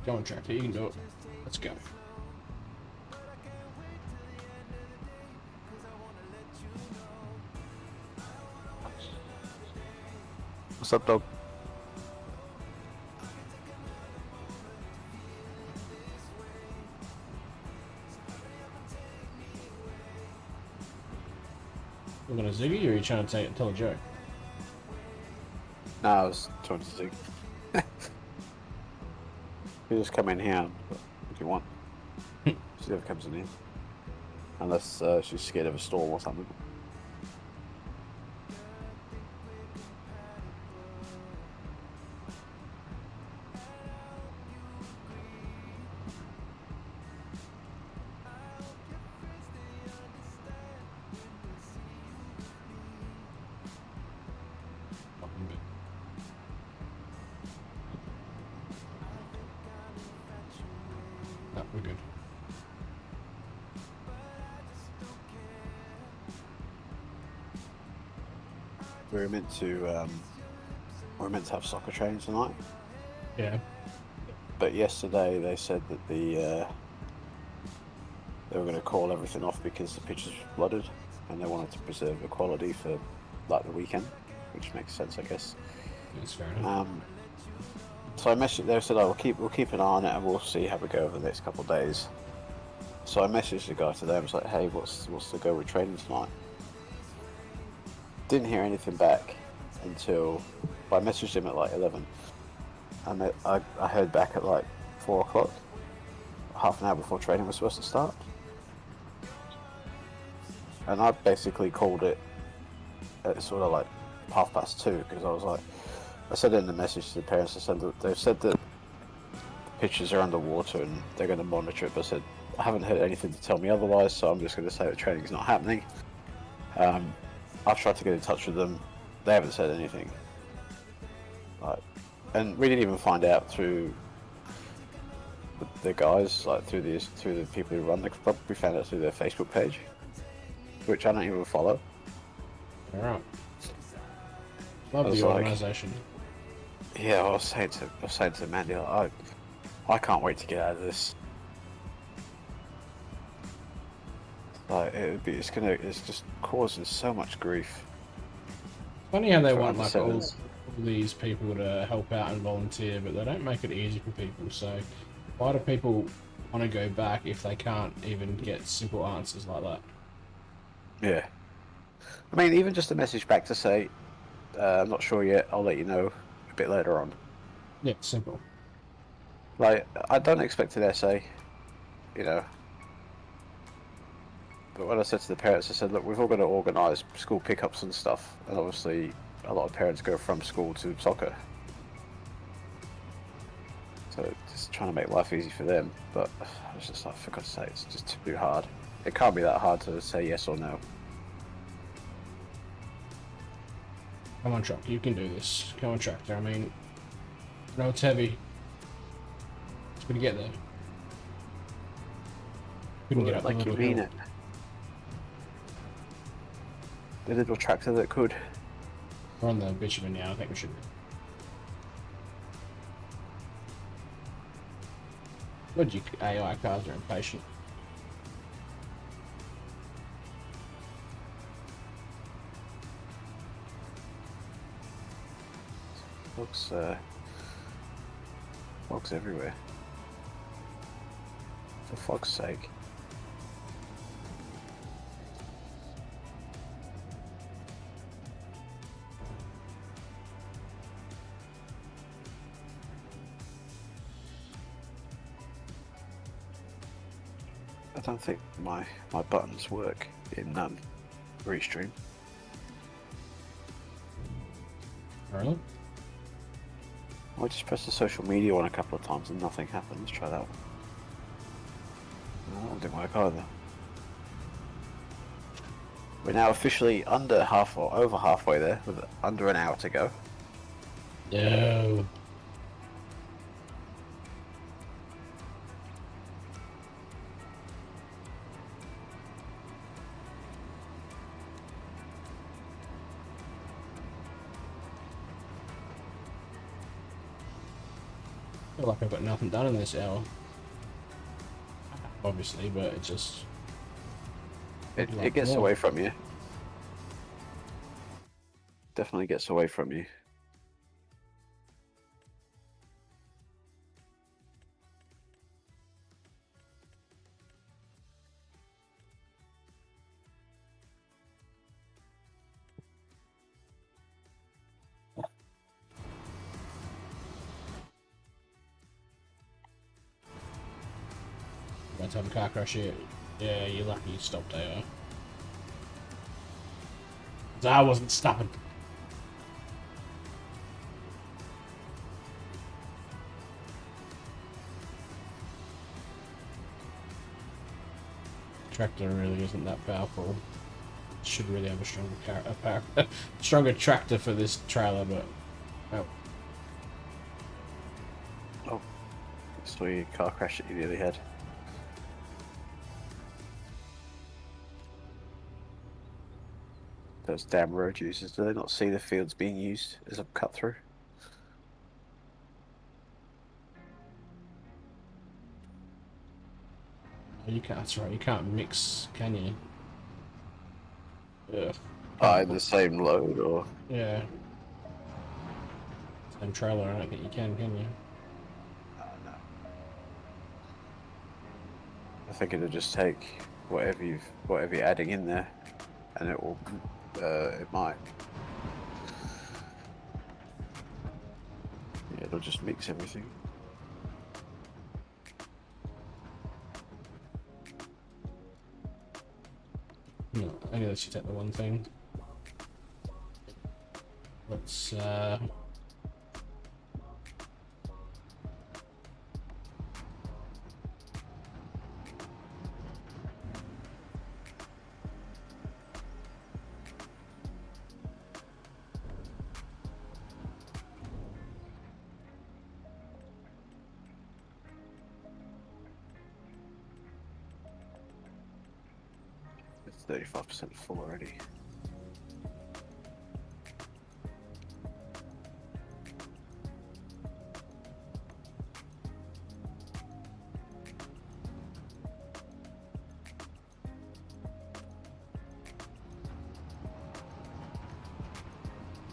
Go on, tractor. You can do it. Let's go. What's up, dog? We're gonna ziggy, or are you trying to tell a joke? No, I was trying to see. You just come in here if you want. She never comes in here. Unless she's scared of a storm or something. No, we're good. We were meant to have soccer training tonight, Yeah. but yesterday they said that they were going to call everything off because the pitch was flooded, and they wanted to preserve the quality for like the weekend, which makes sense, I guess. That's fair enough. So I messaged. They said, "Oh, we'll keep an eye on it, and we'll see how we go over the next couple of days." So I messaged the guy today. I was like, "Hey, what's the go with training tonight?" Didn't hear anything back until I messaged him at like 11, and I heard back at like 4 o'clock, half an hour before training was supposed to start. And I basically called it at sort of like 2:30 because I was like, I said in the message to the parents, I said that they've said that the pitches are underwater and they're going to monitor it. But I said I haven't heard anything to tell me otherwise, so I'm just going to say that training's not happening. I've tried to get in touch with them; they haven't said anything. And we didn't even find out through the guys, like through the people who run the club. We found out through their Facebook page, which I don't even follow. All right. Love the organisation. Yeah, I was saying to Mandy, like, I can't wait to get out of this. Like it's just causing so much grief. Funny how they For want like all undersevens. these people to help out and volunteer, but they don't make it easy for people. So why do people want to go back if they can't even get simple answers like that? Yeah. I mean, even just a message back to say, I'm not sure yet. I'll let you know a bit later on. Yeah, simple. Like, I don't expect an essay, you know. But when I said to the parents, I said, look, we've all got to organise school pickups and stuff. And obviously, a lot of parents go from school to soccer. So just trying to make life easy for them. But I was just like, for God's sake, it's just too hard. It can't be that hard to say yes or no. Come on, truck. You can do this. Come on, tractor. I mean, no, it's heavy. It's gonna get there. Couldn't get up Like the you little mean hill. it. The little tractor that could. We're on the bitumen now. I think we should. Logic AI cars are impatient. Fogs everywhere. For fog's sake. I don't think my buttons work in Restream. Really? I just pressed the social media one a couple of times and nothing happened. Let's try that one. No, that one didn't work either. We're now officially over halfway there, with under an hour to go. No. feel like I've got nothing done in this hour. Obviously, but it just... It gets away from you. Definitely gets away from you. About to have a car crash here. Yeah, you're lucky you stopped AO. I wasn't stopping. Tractor really isn't that powerful. Should really have a stronger stronger tractor for this trailer, but oh. Oh, saw your car crash that you nearly had. Those damn road users, do they not see the fields being used as a cut through? You can't. That's right. You can't mix, can you? Yeah. In the same load, or Yeah. Same trailer. I don't think you can you? no. I think it'll just take whatever you're adding in there, and it will. It might. Yeah, it'll just mix everything. No, only lets you take the one thing. Let's It's 35% full already.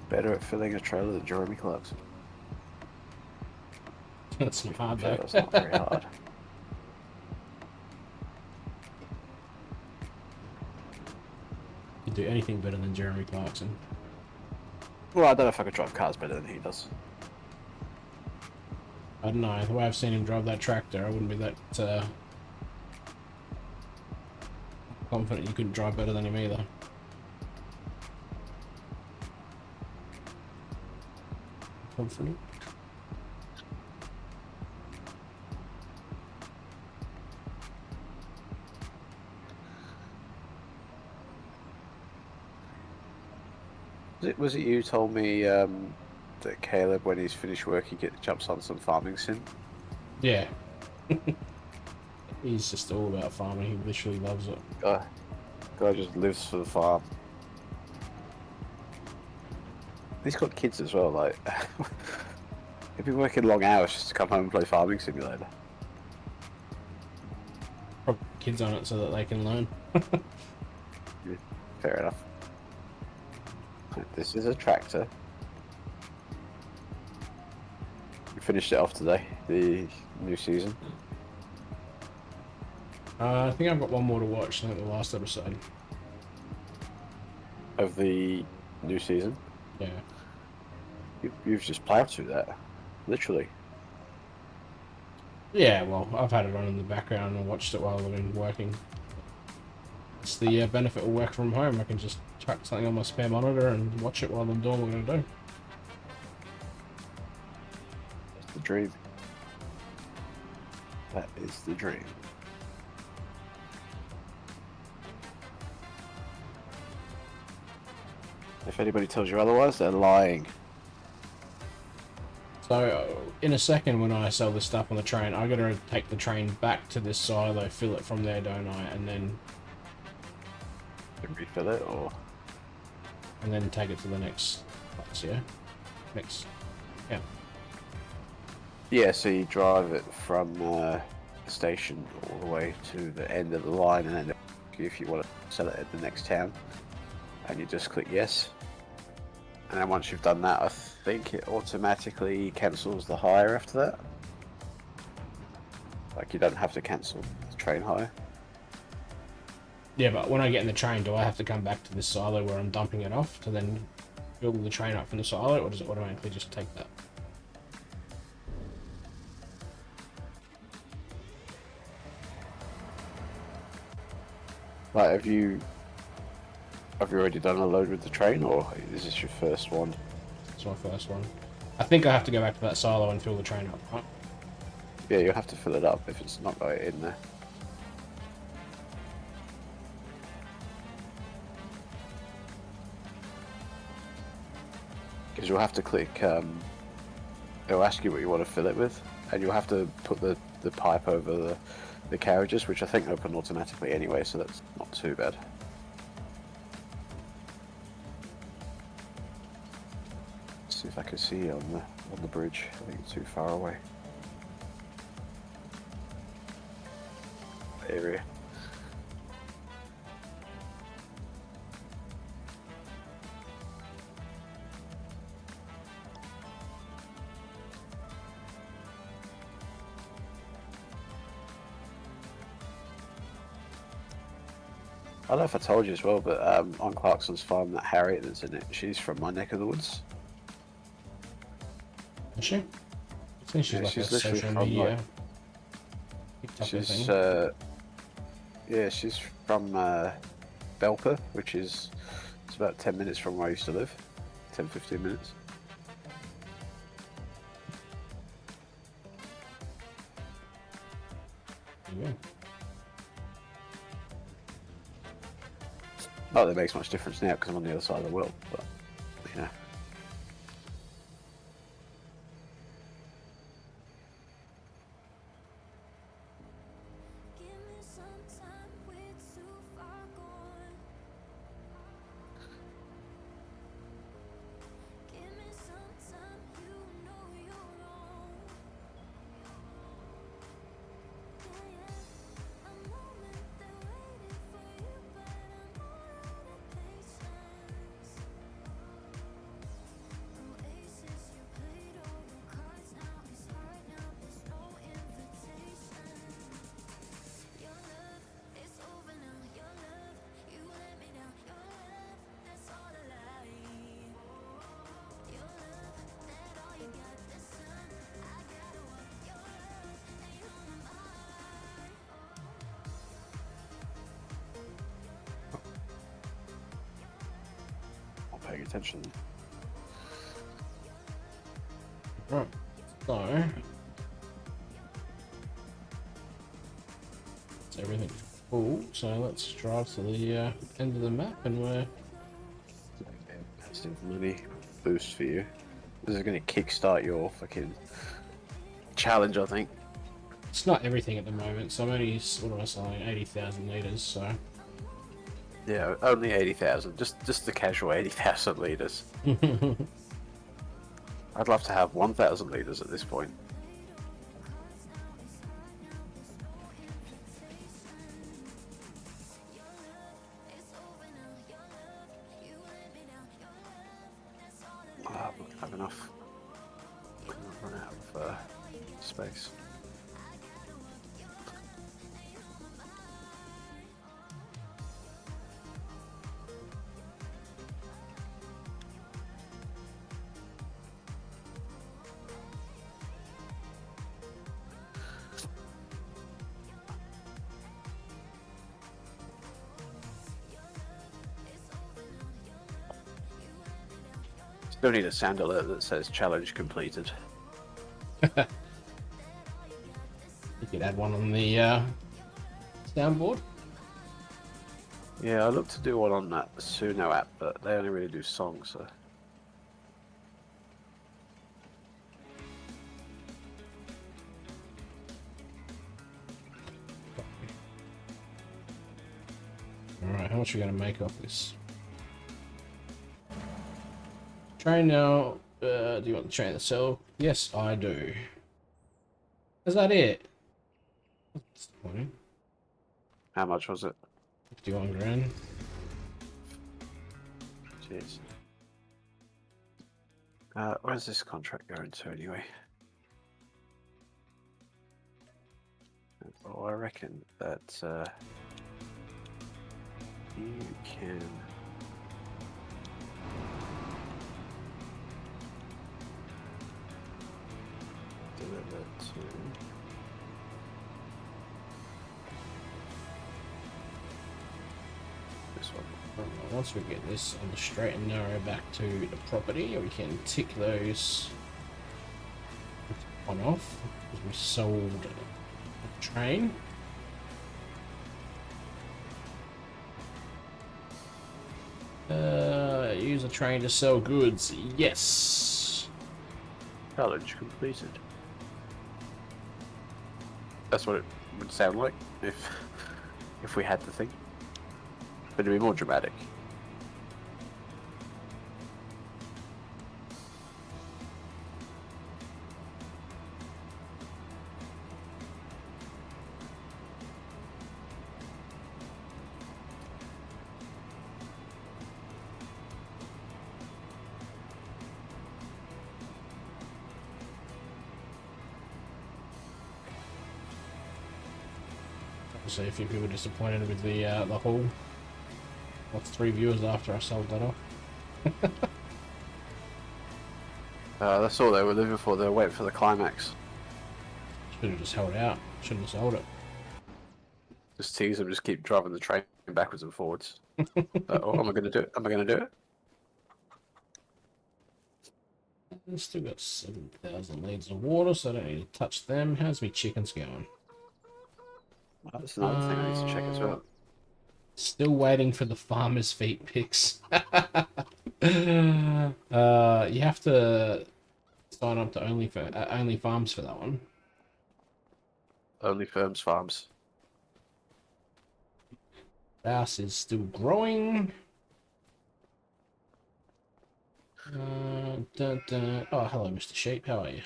Better at filling a trailer than Jeremy Clarkson. that's not hard though. That's not very hard. You do anything better than Jeremy Clarkson. Well, I don't know if I could drive cars better than he does. I don't know. The way I've seen him drive that tractor, I wouldn't be that confident you couldn't drive better than him either. Confident? Was it you told me that Caleb, when he's finished work, he jumps on some farming sim? Yeah. He's just all about farming. He literally loves it. Guy just lives for the farm. He's got kids as well. Like, he'd be working long hours just to come home and play Farming Simulator. Put kids on it so that they can learn. Yeah, fair enough. This is a tractor. We finished it off today, the new season. I think I've got one more to watch. I think the last episode. Of the new season? Yeah. You've just plowed through that. Literally. Yeah, well, I've had it on in the background and watched it while I've been working. It's the benefit of work from home. I can just chuck something on my spare monitor and watch it while I'm doing what I'm going to do. That's the dream. That is the dream. If anybody tells you otherwise, they're lying. So, in a second when I sell this stuff on the train, I gotta take the train back to this silo, fill it from there, don't I? And then Refill it, or take it to the next place, yeah? Next. Yeah. Yeah, so you drive it from the station all the way to the end of the line, and then if you want to sell it at the next town, and you just click yes. And then once you've done that, I think it automatically cancels the hire after that. Like, you don't have to cancel the train hire. Yeah, but when I get in the train, do I have to come back to this silo where I'm dumping it off to then fill the train up from the silo, or does it automatically just take that? Like, have you already done a load with the train, or is this your first one? It's my first one. I think I have to go back to that silo and fill the train up, right? Yeah, you'll have to fill it up if it's not got it in there. Because you'll have to click, it'll ask you what you want to fill it with, and you'll have to put the pipe over the carriages, which I think open automatically anyway, so that's not too bad. Let's see if I can see you on the bridge. I think it's too far away. Area. I don't know if I told you as well, but on Clarkson's farm, that Harriet that's in it, she's from my neck of the woods. Is she? I think she's Yeah, like she's a literally social from, media. She's yeah, she's from Belper, which is it's about 10 minutes from where I used to live. 10-15 minutes. Yeah. Not that it makes much difference now because I'm on the other side of the world, but yeah. Not paying attention. Right. So it's everything full. So let's drive to the end of the map, and we're That's money boost for you. This is going to kickstart your fucking challenge, I think. it's not everything at the moment. So I'm only what am I selling? 80,000 liters. So Yeah, only 80,000. Just the casual 80,000 liters. I'd love to have 1,000 liters at this point. Oh, I won't have enough. I'll run out of space. Still need a sound alert that says challenge completed. you could add one on the soundboard. Yeah, I looked to do one on that Suno app, but they only really do songs, so. Alright, how much are we going to make off this? Train now. Do you want the train to sell? Yes, I do. Is that it? That's disappointing. How much was it? 51 grand. Jeez. Where's this contract going to anyway? Well, I reckon that you can deliver to. This one. Alright, once we get this on the straight and narrow back to the property, we can tick those on off because we sold a train. Use a train to sell goods. Yes. Challenge completed. That's what it would sound like if we had the thing. But it'd be more dramatic. Obviously, a few people disappointed with the haul. What's 3 viewers after I sold that off? That's all they were living for. They were waiting for the climax. Should have just held out. Shouldn't have sold it. Just tease them. Just keep driving the train backwards and forwards. Oh, am I going to do it? Am I going to do it? I've still got 7,000 litres of water, so I don't need to touch them. How's my chickens going? That's another thing I need to check as well. Still waiting for the farmer's feet pics. You have to sign up to Only Farms for that one. Only Firms Farms. House is still growing. Dun, dun. Oh, hello, Mr. Sheep. How are you?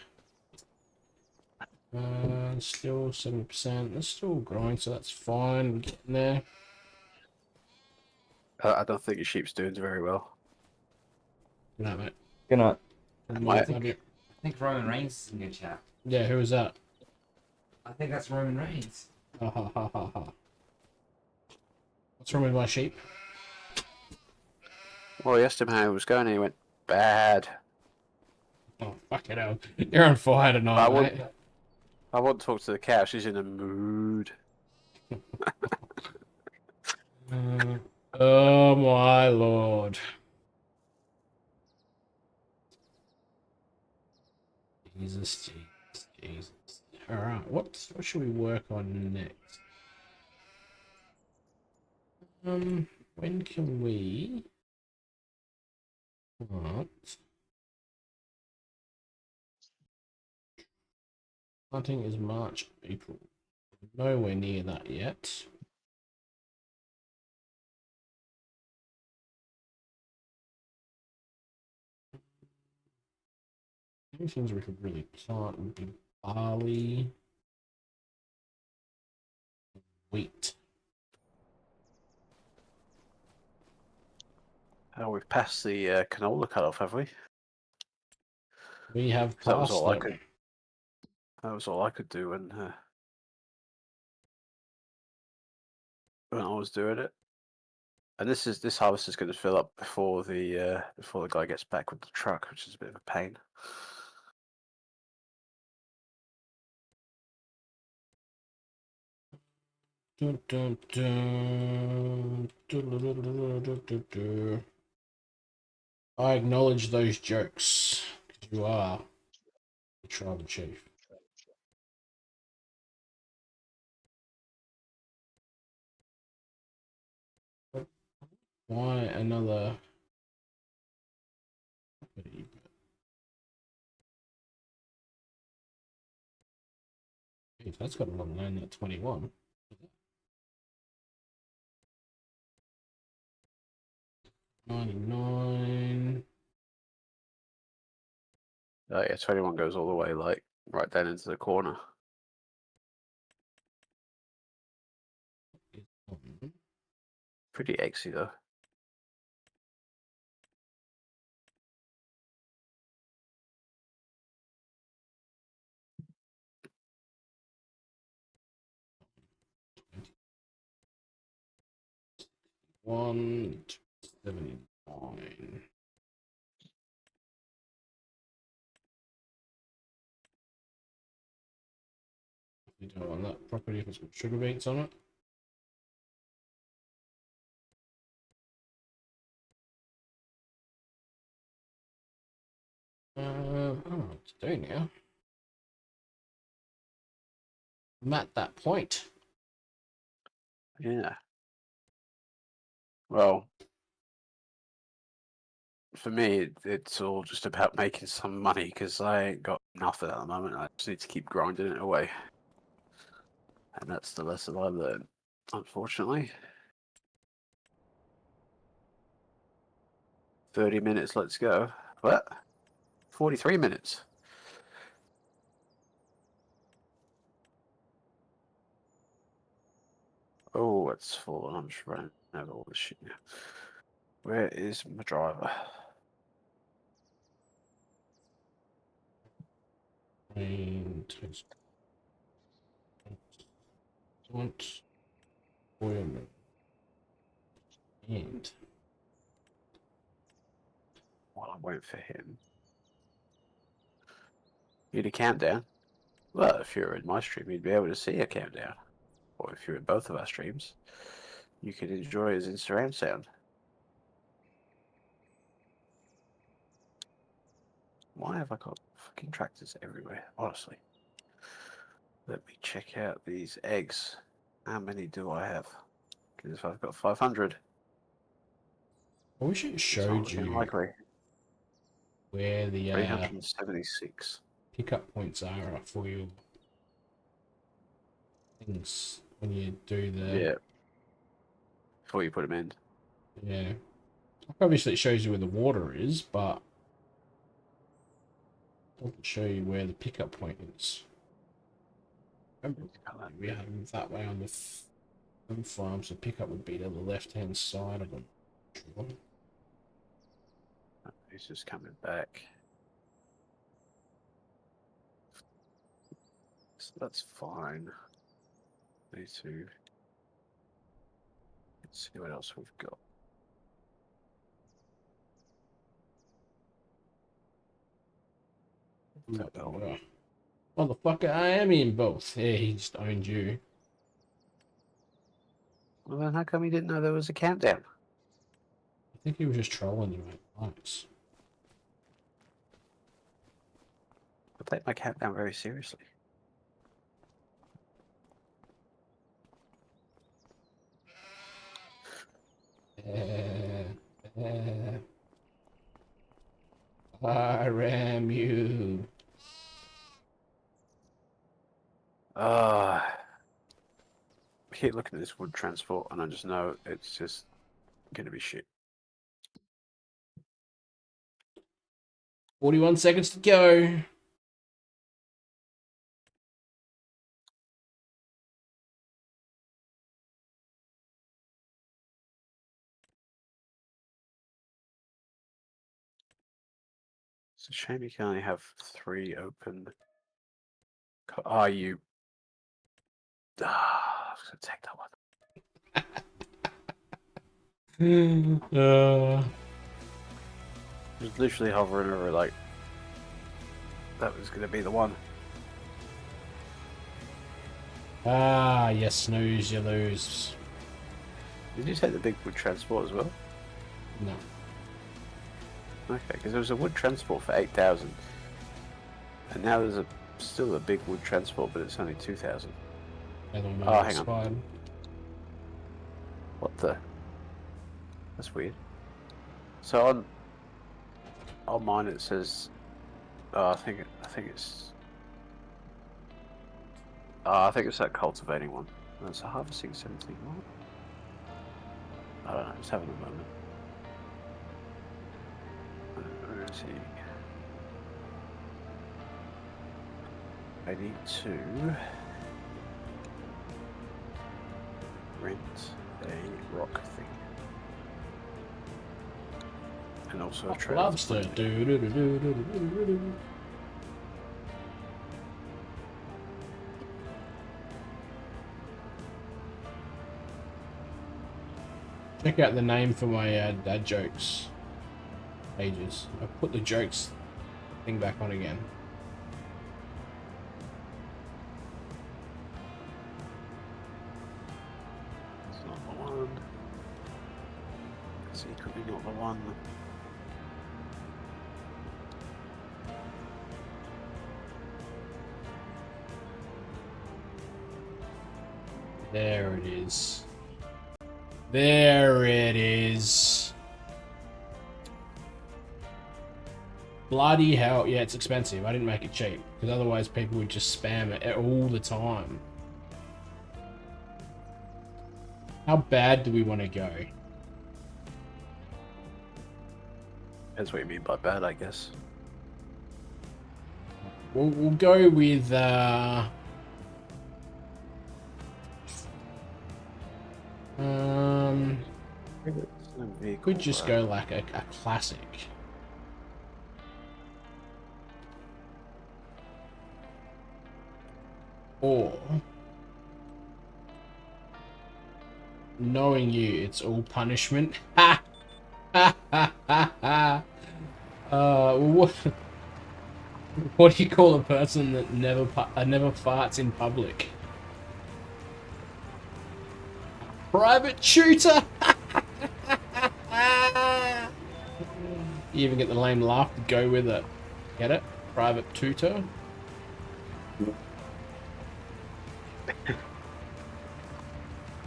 Still 7%. It's still growing, so that's fine. We're getting there. I don't think your sheep's doing very well. Good night, mate. Good night. Love you. I think Roman Reigns is in your chat. Yeah, who is that? I think that's Roman Reigns. Ha ha ha ha ha. What's wrong with my sheep? Well, I asked him how it was going and he went, bad. Oh, fuck it hell. You're on fire tonight, mate. I won't talk to the cow. She's in a mood. Oh my lord. Jesus, Jesus, Jesus. Alright, what should we work on next? When can we... What? Planting is March, April. Nowhere near that yet. The only things we could really plant would be barley, wheat. Oh, we've passed the canola cutoff, have we? We have That was passed all I it. could. That was all I could do when I was doing it. And this harvest is going to fill up before the guy gets back with the truck, which is a bit of a pain. Dun, dun, dun. Du. I acknowledge those jokes. 'Cause you are the tribal chief. Why another? Hey, that's got a long line at 21. 99. Oh yeah, 21 goes all the way like right down into the corner. pretty exy though. One 79. You don't want that property if it's got sugar beets on it. I don't know what to do now. I'm at that point. Yeah. Well, for me, it's all just about making some money because I ain't got nothing at the moment. I just need to keep grinding it away. And that's the lesson I learned, unfortunately. 30 minutes, let's go. What? 43 minutes. Oh, it's full. I'm just running over all this shit now. Where is my driver? And want oil and Well, I won't for him. Need a countdown? Well, if you're in my stream, you'd be able to see a countdown. Or if you're in both of our streams, you can enjoy his in surround sound. Why have I got fucking tractors everywhere? Honestly. Let me check out these eggs. How many do I have? Because if I've got 500, I wish it it's not showed looking you likely. where the 376. pickup points are for your things when you do the Yeah. Before you put them in. yeah. Obviously, it shows you where the water is, but it doesn't show you where the pickup point is. Remember, we had them that way on the farm, so pickup would be to the left-hand side of them. He's just coming back. So that's fine. Need to let's see what else we've got. Motherfucker, I am in both. Yeah, he just owned you. Well, then how come he didn't know there was a countdown? I think he was just trolling you, mate. Thanks. I take my countdown very seriously. I ram you. I keep looking at this wood transport and I just know it's just gonna be shit. 41 seconds to go. It's a shame you can only have 3 open. Are you? I was gonna take that one. Just literally hovering over like that was gonna be the one. You snooze, you lose. Did you take the big wood transport as well? No. Okay, because there was a wood transport for 8,000, and now there's still a big wood transport, but it's only 2,000. Oh, hang on. What the? That's weird. So on mine it says, I think it's that cultivating one. That's a harvesting 17. What? I don't know. Just having a moment. Where is he? I need to rent a rock thing. And also a trail. Lobster. Do-do-do-do-do-do-do-do. Check out the name for my dad jokes pages. I put the jokes thing back on again. It's not the one. Secretly not the one. There it is. There it is. Bloody hell. Yeah, it's expensive. I didn't make it cheap. Because otherwise people would just spam it all the time. How bad do we want to go? That's what you mean by bad, I guess. We'll go with... could just go like a classic. Or knowing you, it's all punishment. Ha! Ha ha ha ha! What do you call a person that never farts in public? Private tutor. You even get the lame laugh to go with it. Get it? Private tutor.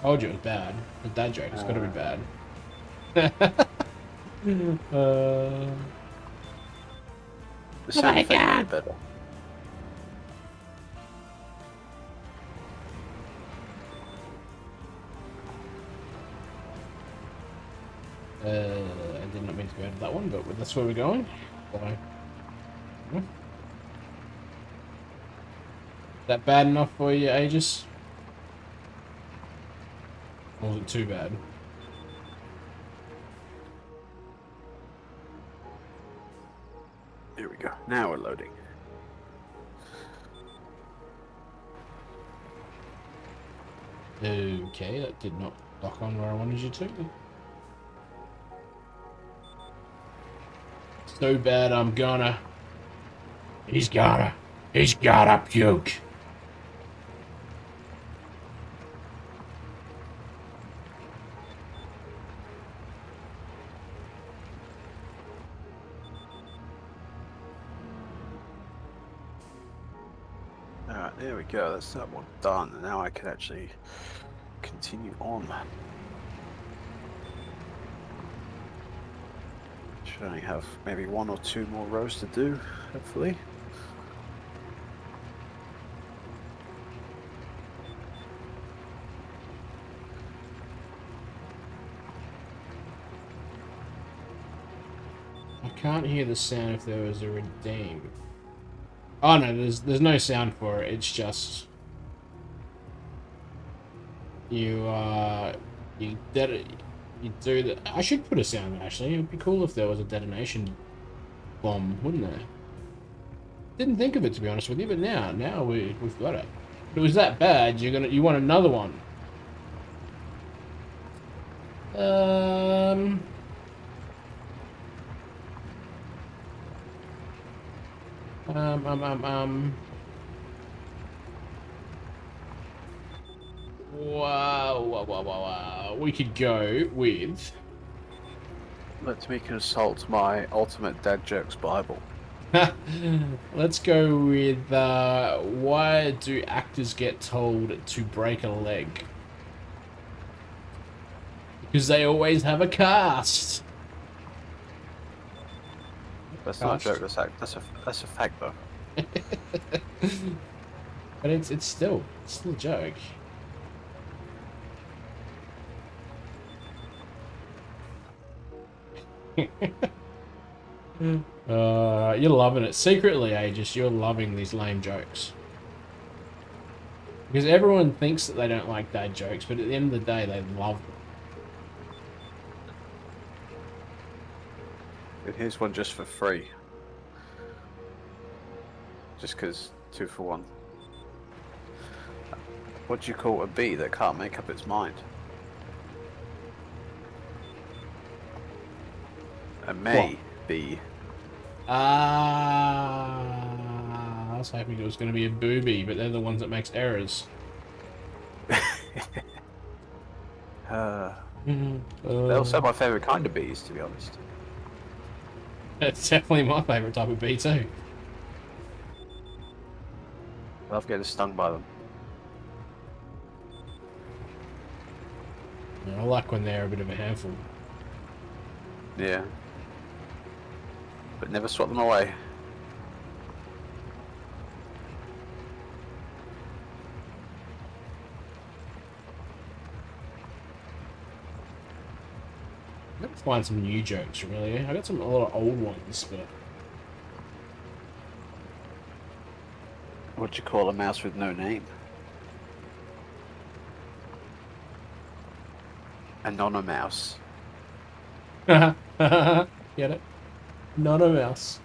Told you it was bad. The dad joke. It's got to be bad. The sound effect might be better. I did not mean to go into that one, but that's where we're going. So, that bad enough for you, Aegis? Or was it too bad? Here we go. Now we're loading. Okay, that did not lock on where I wanted you to. So bad I'm gonna... He's gotta puke. Alright, there we go. That's that one done. Now I can actually continue on. Should only have maybe 1 or 2 more rows to do, hopefully. I can't hear the sound if there was a redeem. Oh no, there's no sound for it. It's just you do the. I should put a sound actually. It'd be cool if there was a detonation bomb, wouldn't there? Didn't think of it to be honest with you, but now we've got it. If it was that bad, you want another one. Wow. We could go with... Let me consult my Ultimate Dad Jokes Bible. Let's go with, why do actors get told to break a leg? Because they always have a cast. That's not a joke, that's a fact though. But it's still a joke. You're loving it. Secretly, Aegis, you're loving these lame jokes. Because everyone thinks that they don't like dad jokes, but at the end of the day, they love them. And here's one just for free. Just because 2 for 1. What do you call a bee that can't make up its mind? A may be. I was hoping it was going to be a booby, but they're the ones that makes errors. They're also my favourite kind of bees, to be honest. It's definitely my favourite type of bee too. I love getting stung by them. Yeah, I like when they're a bit of a handful. Yeah. But never swat them away. I'm gonna find some new jokes, really. I got a lot of old ones, but What do you call a mouse with no name? A non-a-mouse. get it? Not a mouse.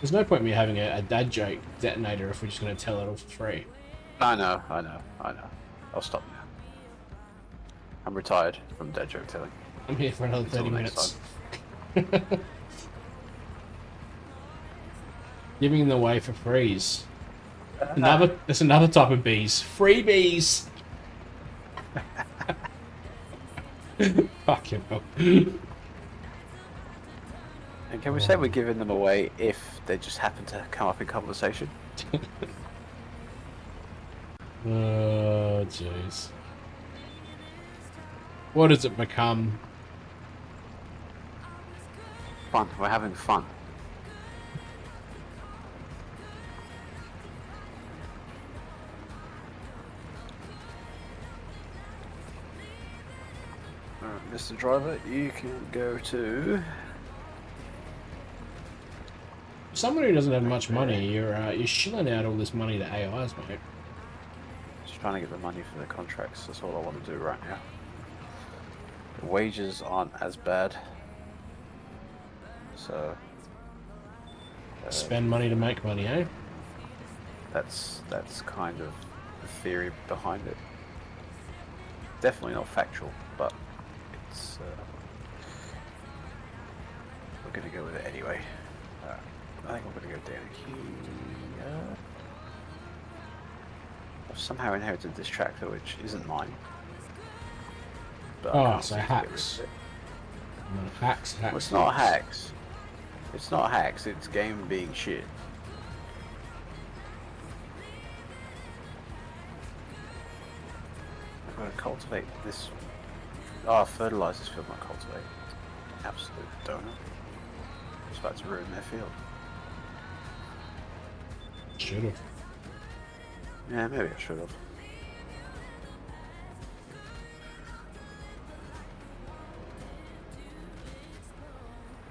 There's no point in me having a dad joke detonator if we're just going to tell it all for free. I know. I'll stop now. I'm retired from dead joke telling. I'm here for another Until 30 next minutes. Giving them away for freeze. There's another type of bees. Freebies! Fucking hell. And can we say we're giving them away if they just happen to come up in conversation? Oh, jeez. What does it become? Fun. We're having fun. Alright, Mr. Driver, you can go to... Someone who doesn't have much money, you're shilling out all this money to AIs, mate. Just trying to get the money for the contracts. That's all I want to do right now. The wages aren't as bad. So... Spend money to make money, eh? That's kind of the theory behind it. Definitely not factual, but it's we're gonna go with it anyway. I think I'm gonna go down here. I've somehow inherited this tractor, which isn't mine. But I Oh, can't so seem to get rid hacks. of it. Hacks. Well, it's not hacks. It's not hacks. It's game being shit. I'm gonna cultivate this. Oh, fertilizers field, not cultivate. Absolute donut. It's about to ruin their field. Should have. Yeah, maybe I should have.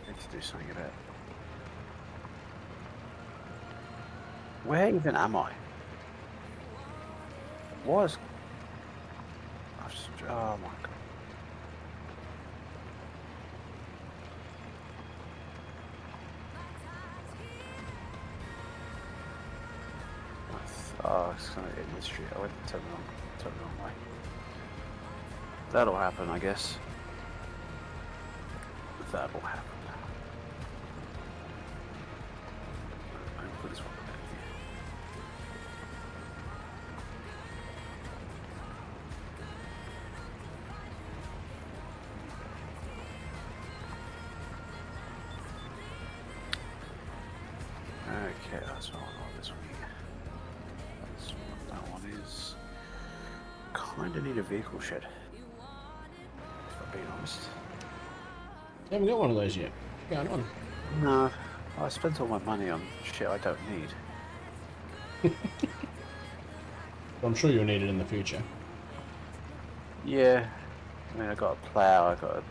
Need to do something about it. Where even am I? Was? Oh my god. Oh, it's gonna get in the street. I went to turn the wrong way. That'll happen, I guess. That'll happen. I'll put this one back here. Okay, that's what I want this one here. That's what that one is. Kinda need a vehicle shed. If I'm being honest. Haven't got one of those yet. What's going on? No, I spent all my money on shit I don't need. I'm sure you'll need it in the future. Yeah, I mean I got a plough, I got a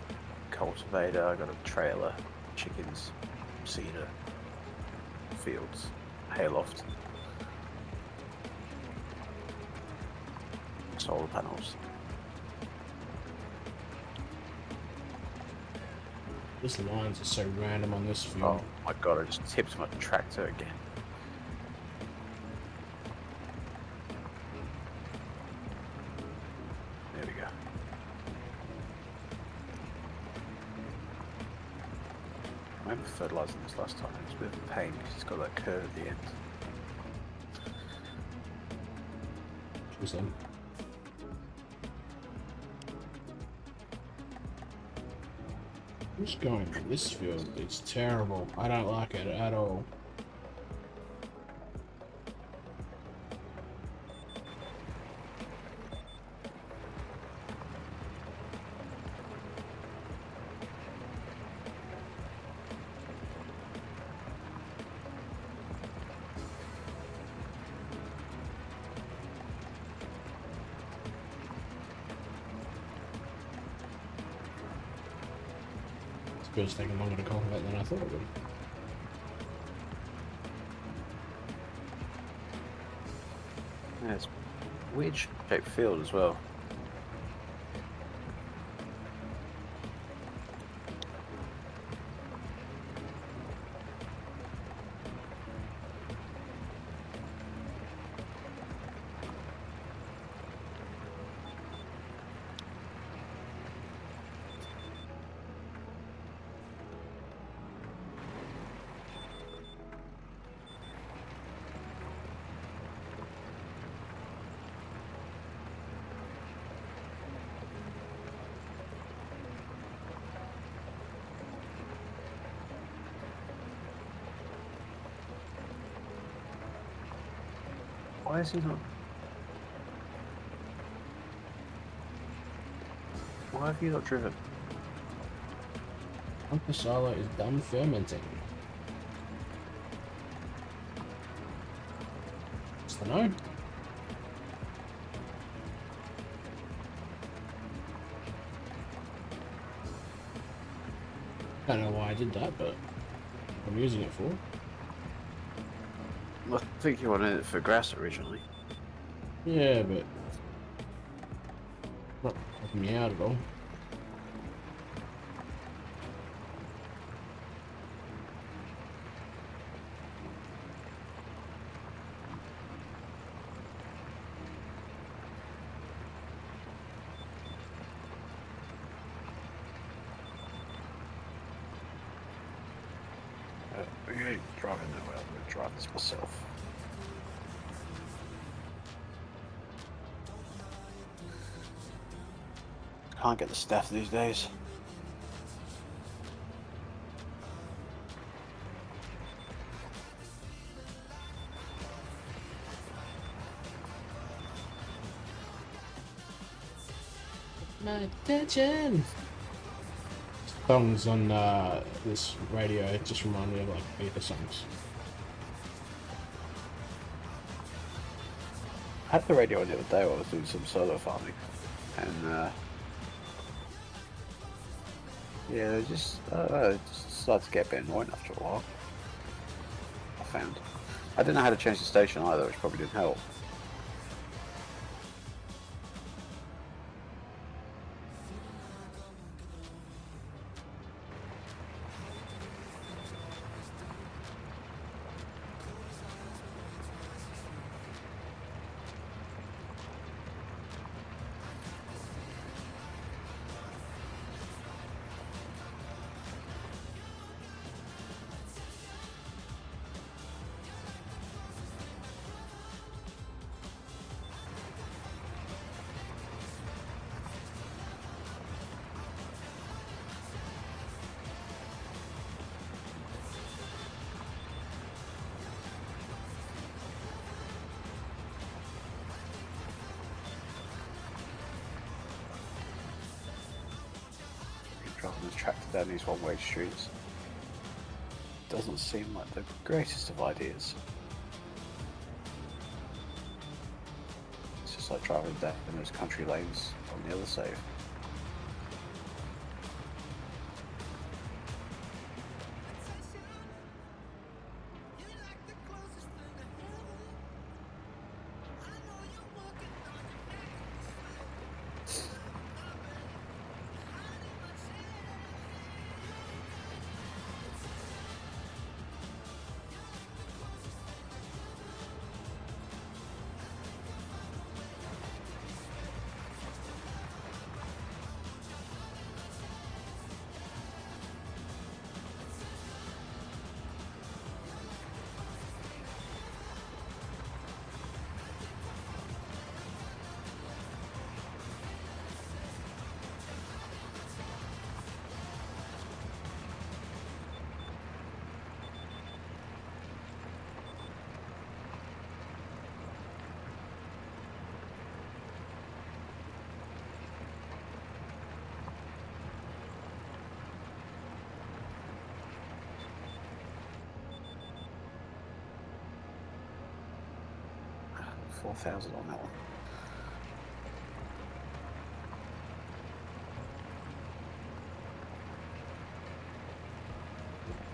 cultivator, I got a trailer, chickens, cedar, fields, hayloft, solar panels. These lines are so random on this field. Oh my god, I just tipped my tractor again. There we go. I remember fertilising this last time. It was a bit of a pain because it's got that curve at the end. Interesting. What's going on this field? It's terrible. I don't like it at all. It's taking longer to cultivate than I thought it would. Yeah, it's a weird shaped field as well. Why is he not? Why have you not driven? Silo is done fermenting. What's the no? I don't know why I did that, but I'm using it for. I think you wanted it for grass originally. Yeah, but not helping me out at all. You ain't driving that well. I'm going to drive this myself. Can't get the staff these days. My attention! Songs on this radio just remind me of like beta songs. I had the radio on the other day while I was doing some solo farming, and yeah, they just started to get a bit annoying after a while. I found. I didn't know how to change the station either, which probably didn't help. Driving this tractor down these one-way streets doesn't seem like the greatest of ideas. It's just like driving down in those country lanes on the other side. 4,000 on that one.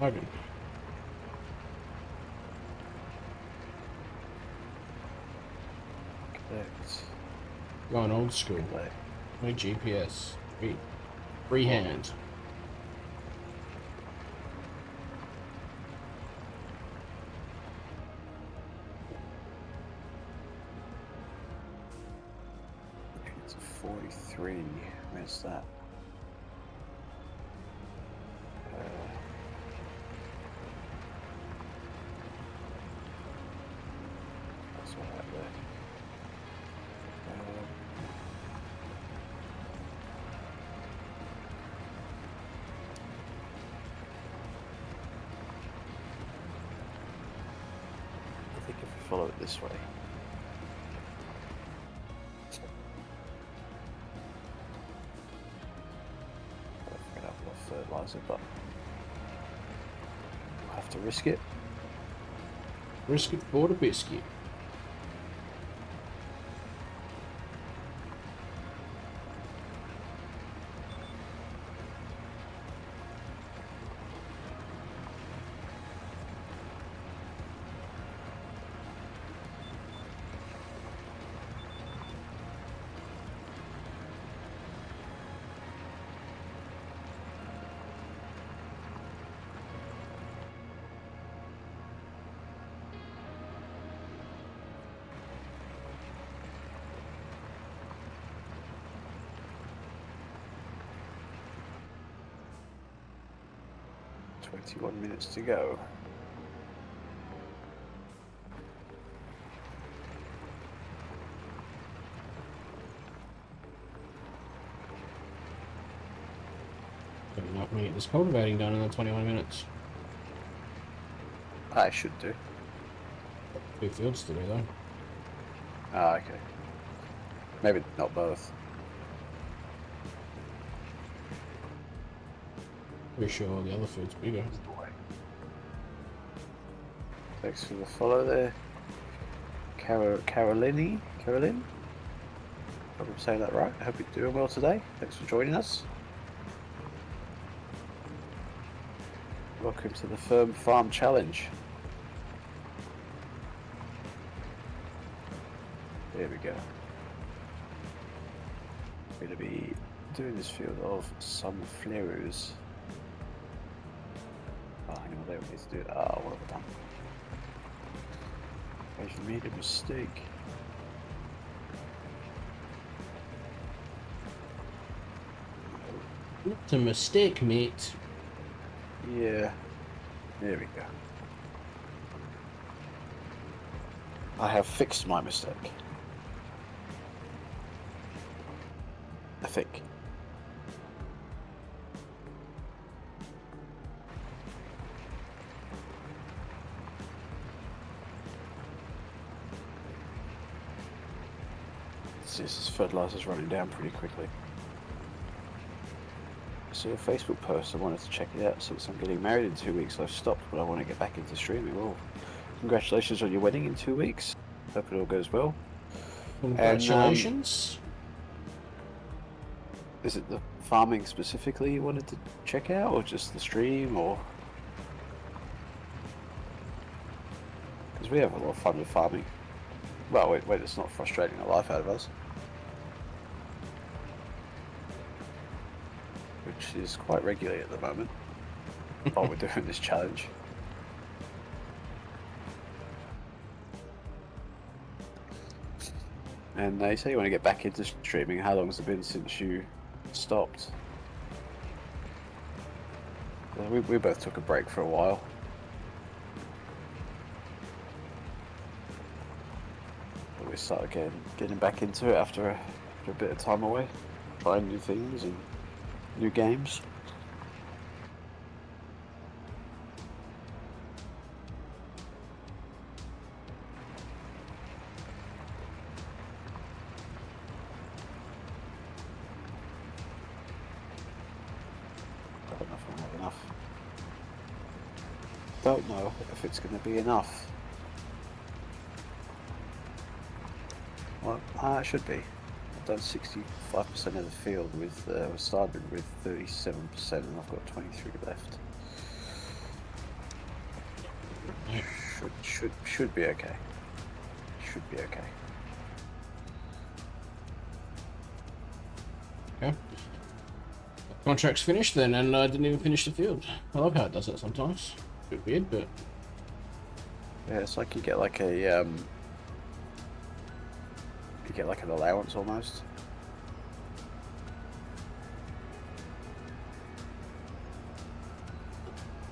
Logan. Connect. Going old school. Relay. No GPS. Freehand. It's a 43. Where's that? That's all right there. I think if we follow it this way. I've got a lot of fertilizer, but we'll have to risk it. Risk it for the biscuit. "21 minutes to go." Coming up, we get this cultivating done in the 21 minutes. I should do. 2 fields to do though. Ah, okay. Maybe not both. Pretty sure the other field's bigger. Thanks for the follow there. Caroline? Hope I'm saying that right. I hope you're doing well today. Thanks for joining us. Welcome to the Firm Farm Challenge. There we go. We're going to be doing this field of sunflowers. Oh, hang on, there we need to do it. Oh, what have I done? I've made a mistake. It's a mistake, mate. Yeah, there we go. I have fixed my mistake. I think. This fertilizer's running down pretty quickly. I saw a Facebook post. I wanted to check it out since I'm getting married in 2 weeks. I've stopped, but I want to get back into streaming. Well, congratulations on your wedding in 2 weeks. Hope it all goes well. Congratulations. Is it the farming specifically you wanted to check out, or just the stream, or? Because we have a lot of fun with farming. Well, wait, it's not frustrating the life out of us. Which is quite regularly at the moment, while we're doing this challenge. And they say you want to get back into streaming. How long has it been since you stopped? We both took a break for a while. But we started getting back into it after a bit of time away, trying new things and new games. Don't know if I have enough. Don't know if it's going to be enough. Well, it should be. I've done 65% of the field with, we started with 37% and I've got 23 left. Yep. Should be okay. Should be okay. Okay. Contract's finished then, and I didn't even finish the field. I love how it does that sometimes. A bit weird, but Yeah, it's like you get like a you get like an allowance almost.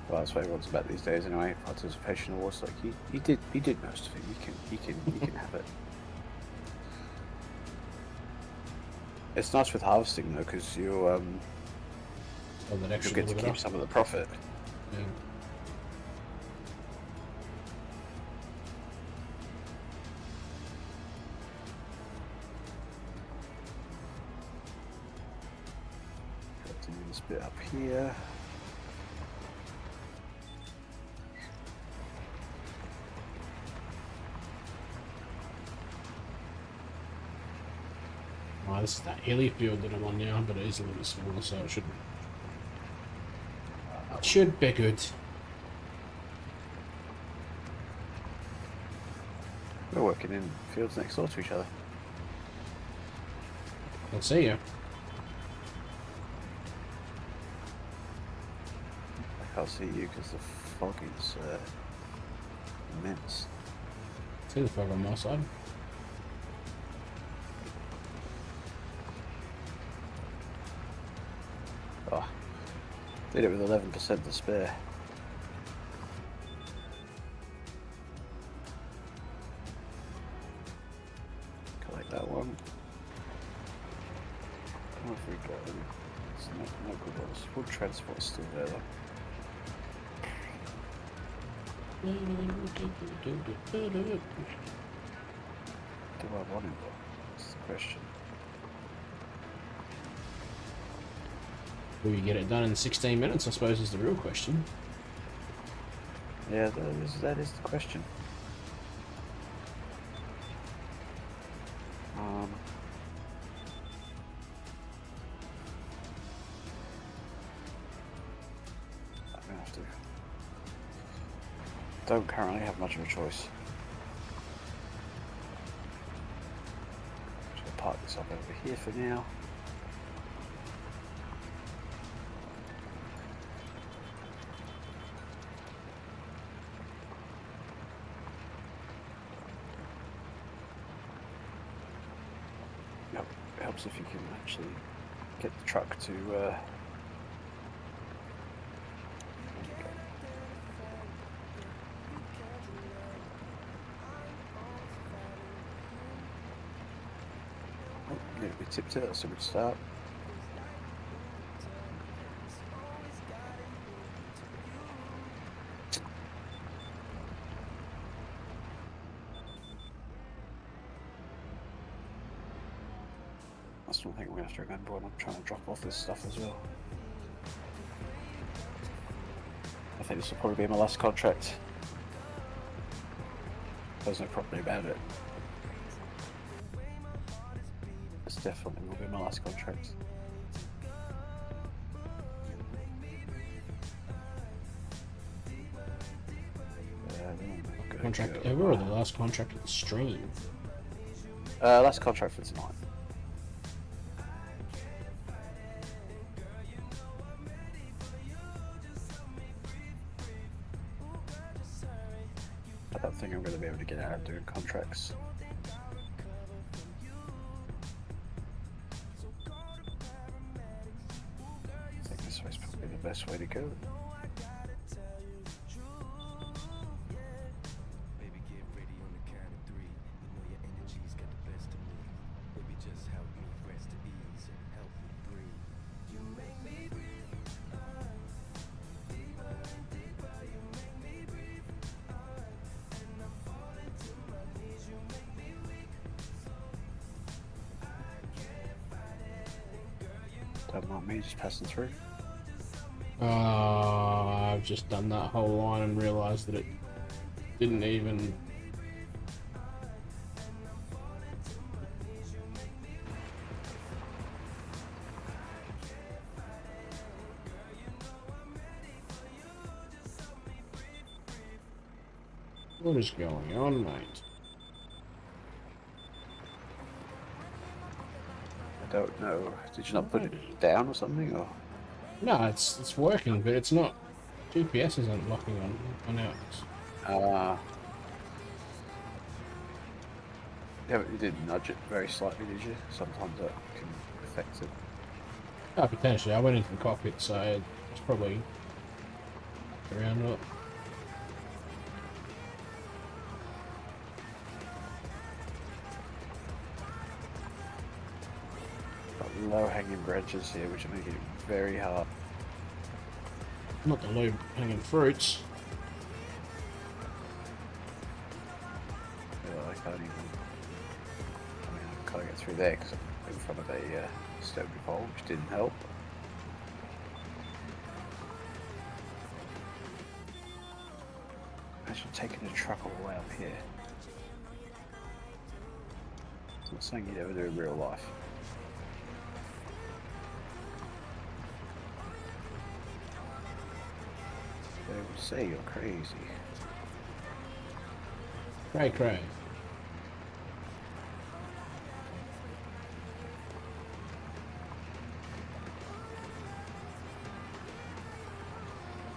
Well, that's what everyone's about these days anyway. Participation awards, like you did most of it. You can have it. It's nice with harvesting though, because you'll oh, that get actually to did it keep up. some of the profit. Yeah. Got to do this bit up here. Oh, this is that hilly field that I'm on now, but it is a little bit smaller, so it should be good. We're working in fields next door to each other. I'll see you. I can't see you because the fog is immense. See the fog on my side. Oh, did it with 11% to spare. Collect that one. What have we got? It's no good ones. Wood transport's still there though. Do I want it? That's the question. Will you get it done in 16 minutes, I suppose, is the real question. Yeah, that is the question. I'm gonna have to. Don't currently have much of a choice. I'm just gonna park this up over here for now. Yep, it helps if you can actually get the truck to oh, yeah, we tipped it, that's a good start. That's one thing we're going to have to remember when I'm trying to drop off this stuff as well. I think this will probably be my last contract. There's no problem about it. This definitely will be my last contract. Contract ever, or the last contract of the stream? Last contract for tonight. I don't think I'm going to be able to get out of doing contracts. I think this way's probably the best way to go. Don't mind me just passing through. I've just done that whole line and realised that it didn't even What is going on, mate? I don't know. Did you not put it down or something? Or No, it's working, but it's not. GPS isn't locking on ours. You didn't nudge it very slightly, did you? Sometimes that can affect it. Oh, potentially. I went into the cockpit, so it's probably around it. Got low-hanging branches here, which are making it very hard. Not the low hanging fruits. I can't even. I mean, I can't get through there because I'm in front of a stone pole, which didn't help. Imagine taking a truck all the way up here. It's not something you'd ever do in real life. They will say you're crazy. Cray.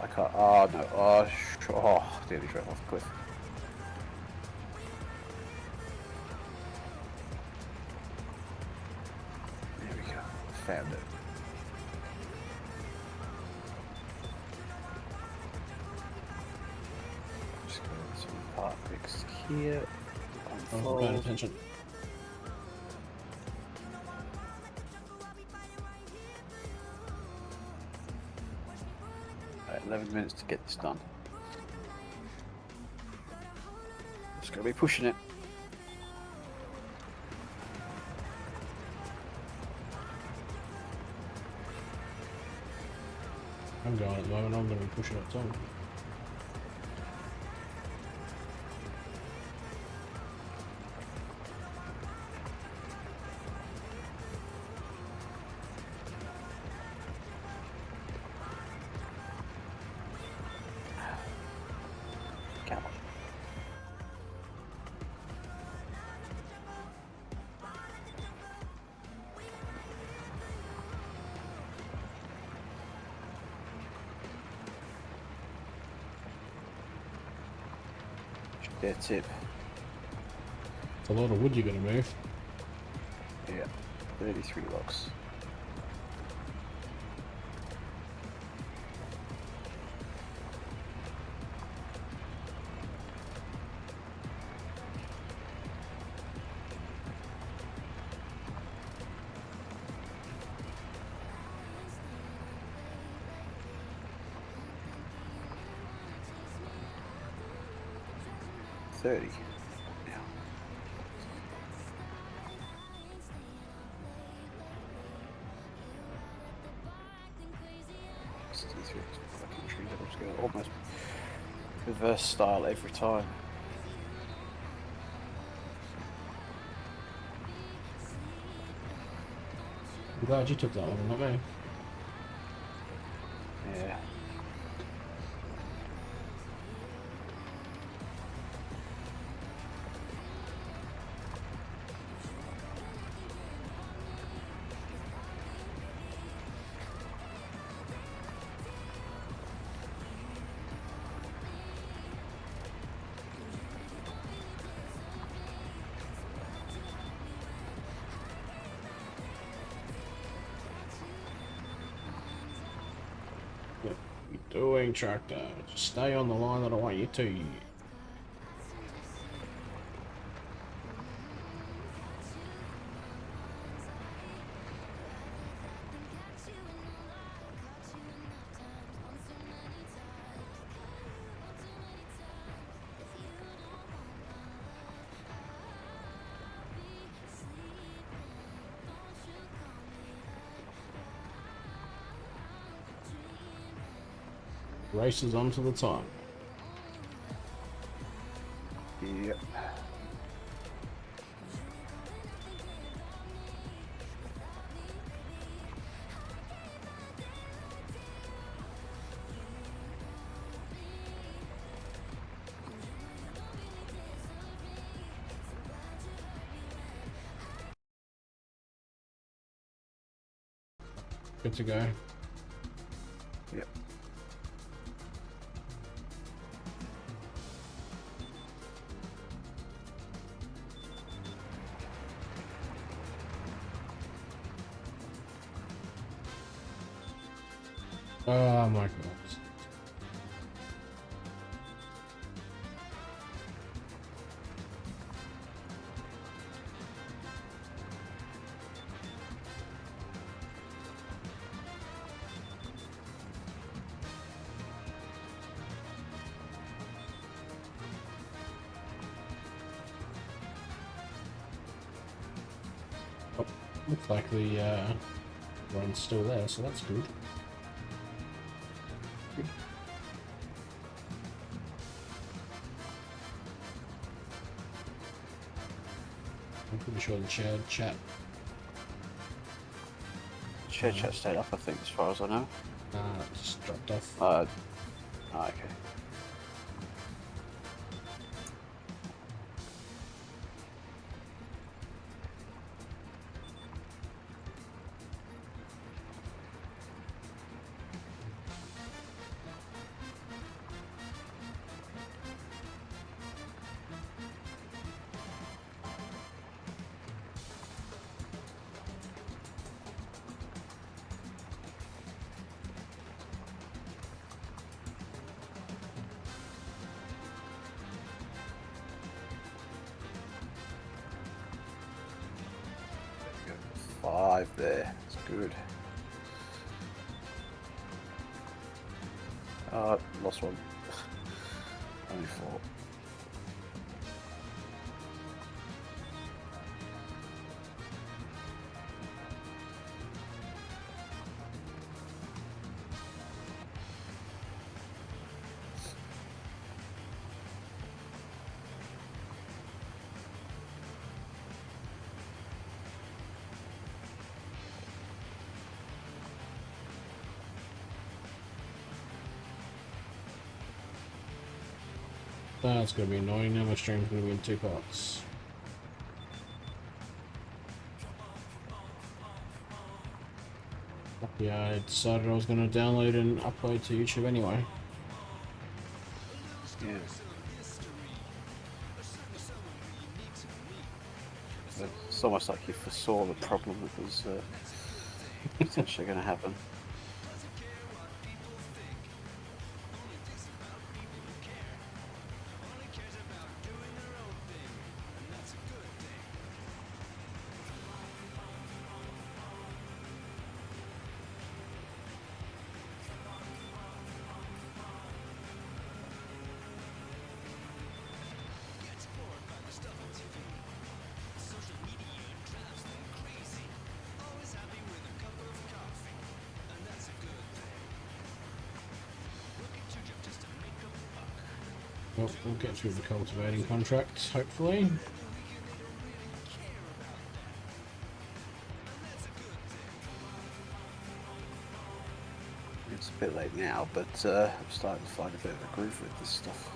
I can't. Oh no. Oh, nearly drove off the cliff. There we go. Found it. Just go to some part fixed here. Oh, Unfold. paying attention. Right, 11 minutes to get this done. Just gonna be pushing it. I'm going at the moment. I'm going to be pushing it too. Come on. That's it. It's a lot of wood you're going to move. Yeah, 33 logs. $30. Yeah. Fucking tree that was going almost reverse style every time. I'm glad you took that one, not me. Yeah. What are you doing, tractor? Just stay on the line that I want you to. Races on to the top. Yep. Good to go. Yep. Oh my god. Oh, looks like the run's still there, so that's good. I'm pretty sure the chat Share chat stayed up, I think, as far as I know. just dropped off. Okay. Go for 5 there. That's good. Lost one. Only 4. That's gonna be annoying. Now my stream's gonna be in 2 parts. Yeah, I decided I was gonna download and upload to YouTube anyway. Yeah. It's almost like you foresaw the problem that was potentially going to happen. Well, we'll get through the cultivating contract, hopefully. It's a bit late now, but I'm starting to find a bit of a groove with this stuff.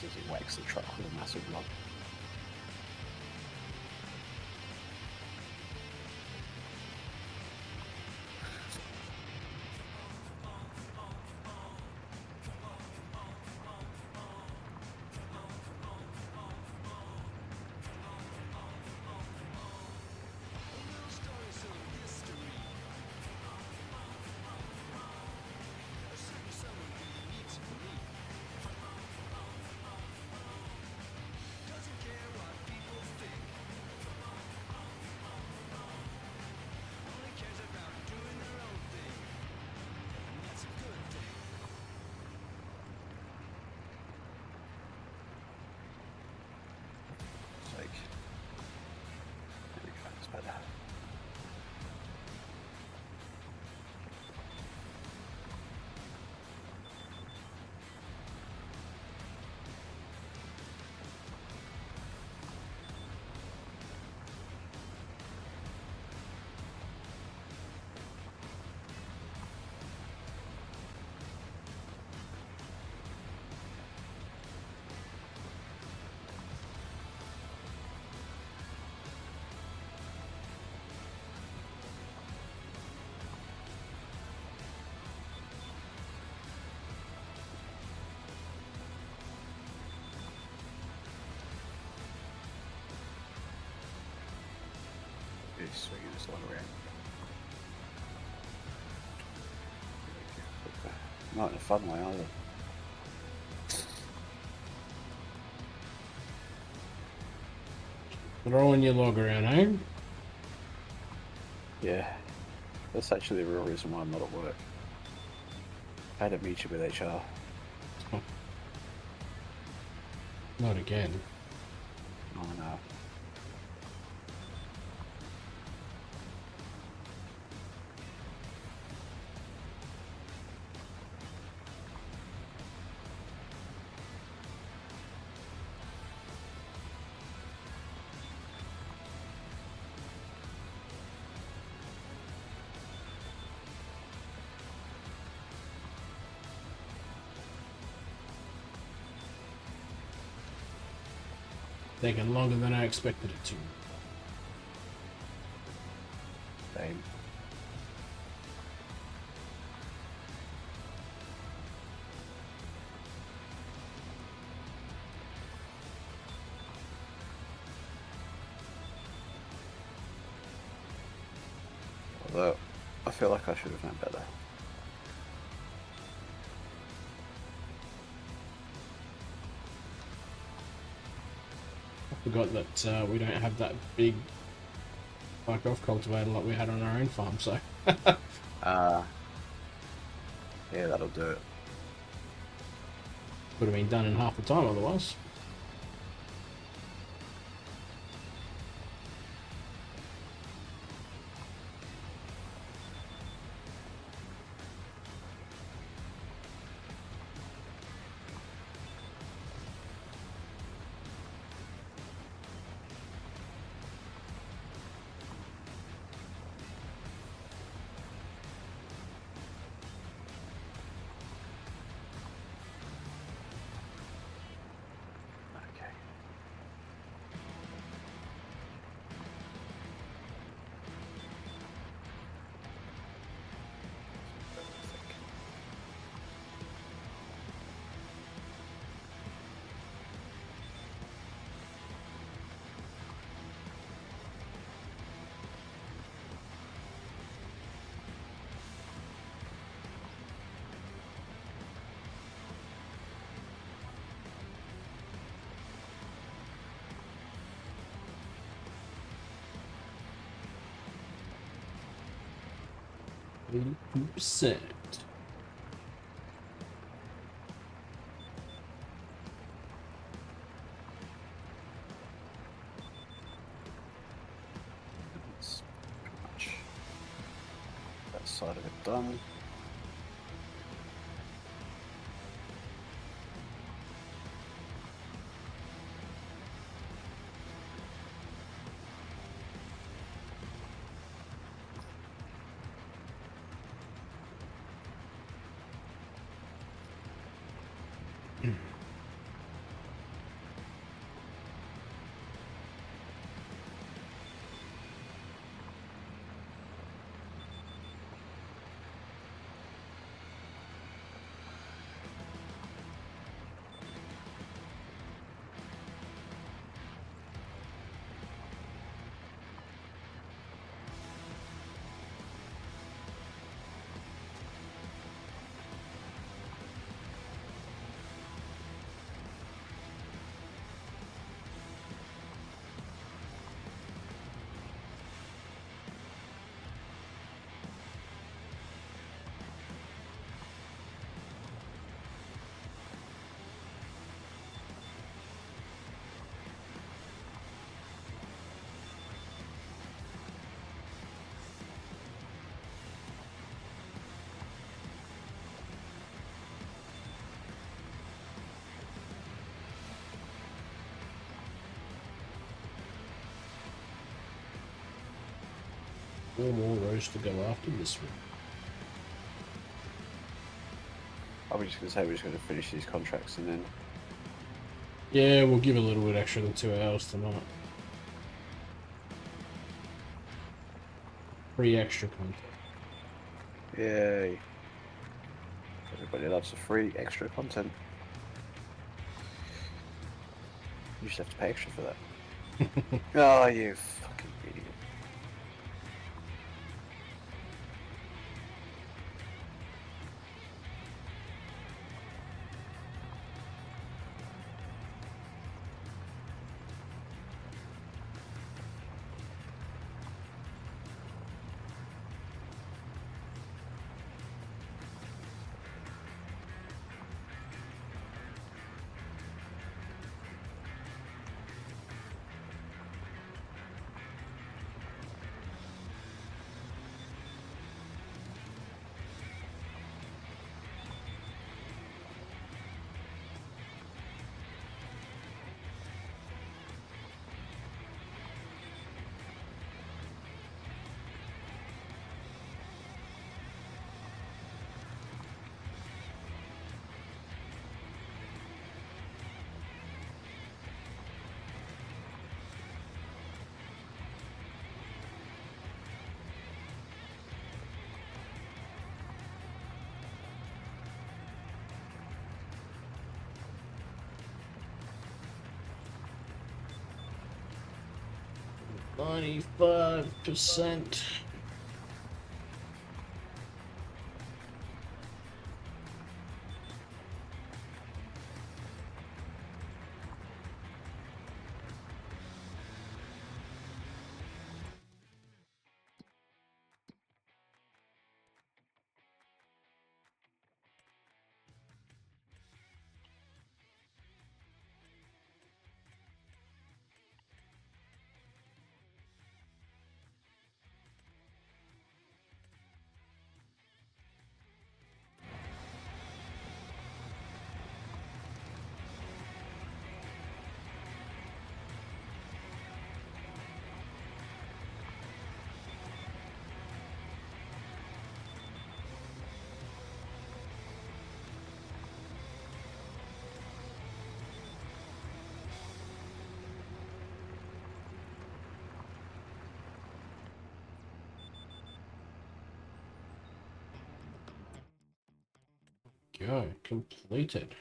As he whacks the truck with a massive log. swinging this one around. Not in a fun way either. Throwing your log around, eh? Yeah. That's actually the real reason why I'm not at work. I had a meeting with HR. Not again. Oh no. Taking longer than I expected it to. Same. Although, I feel like I should have known better. I forgot that we don't have that big fuck off cultivator like we had on our own farm, so Yeah, that'll do it. would have been done in half the time otherwise. Okay. %. That's pretty much that side of it done. Four more rows to go after this one. I was just going to say we're just going to finish these contracts and then... Yeah, we'll give a little bit extra than 2 hours tonight. 3 extra content. Yay. Everybody loves a free extra content. You just have to pay extra for that. Oh, you fucking idiot. 95%. Go, completed.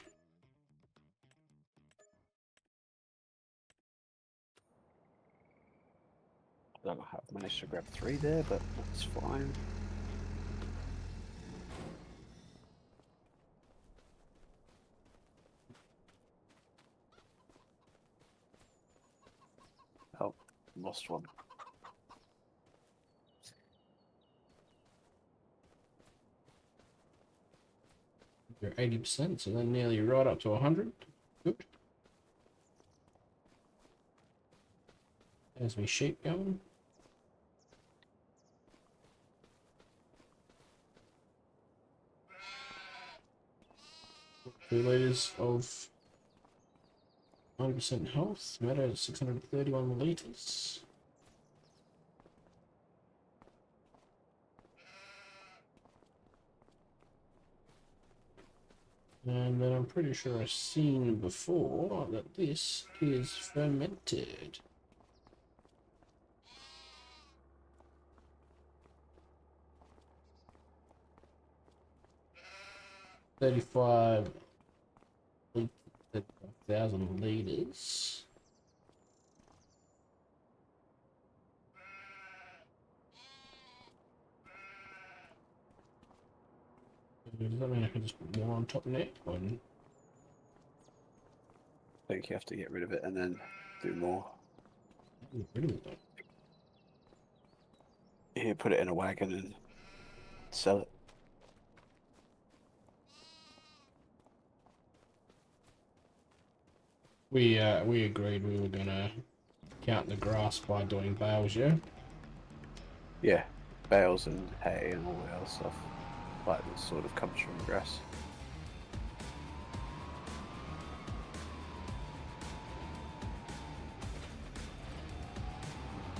I don't know how I've managed to grab 3 there, but that's fine. Oh, lost one. You're 80%, so then nearly right up to 100. Good. There's my sheep going. Two liters of 100% health, matter 631 liters. And then I'm pretty sure I've seen before that this is fermented. $35,000 liters. Does that mean I can just put more on top now? Or I think you have to get rid of it and then do more. get rid of it though? Here, put it in a wagon and sell it. We agreed we were gonna count the grass by doing bales, yeah? Yeah, bales and hay and all the other stuff. Like this sort of comes from grass.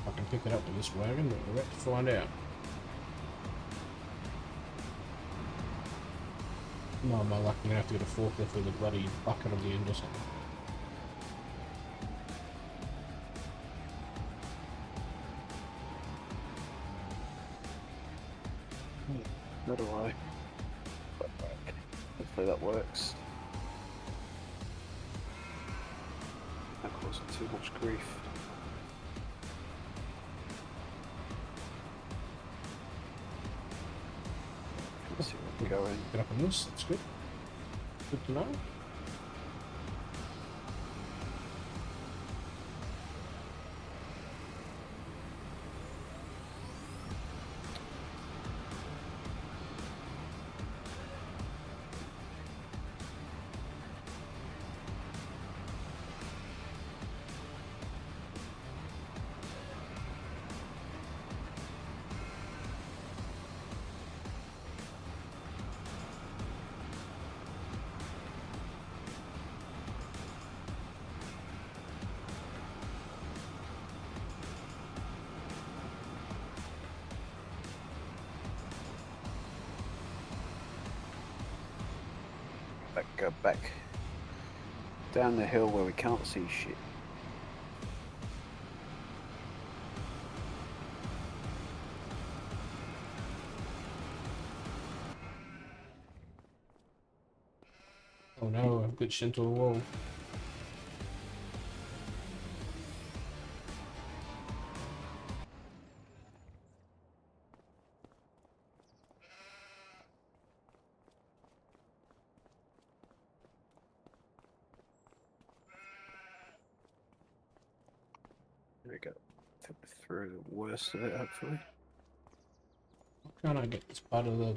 I can pick it up with this wagon, but we're about to find out. No, my luck, I'm gonna have to get a forklift with a bloody bucket on the end or something. How do I? Hopefully that works. That causing too much grief. Let's see where we're going. Get up on this, that's good. Good to know. Go back down the hill where we can't see shit. Oh no, I've glitched into a wall. There we go. I think we're through the worst of it, hopefully. How can I get this part of the...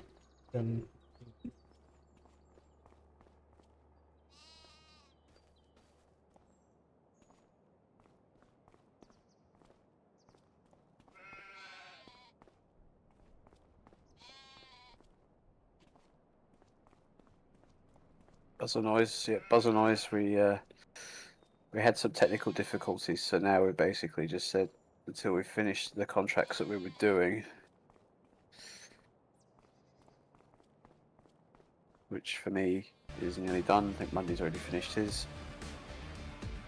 Buzzer noise, yeah, buzzer noise. We had some technical difficulties, so now we basically just said until we finished the contracts that we were doing, which for me is nearly done. I think Monday's already finished his.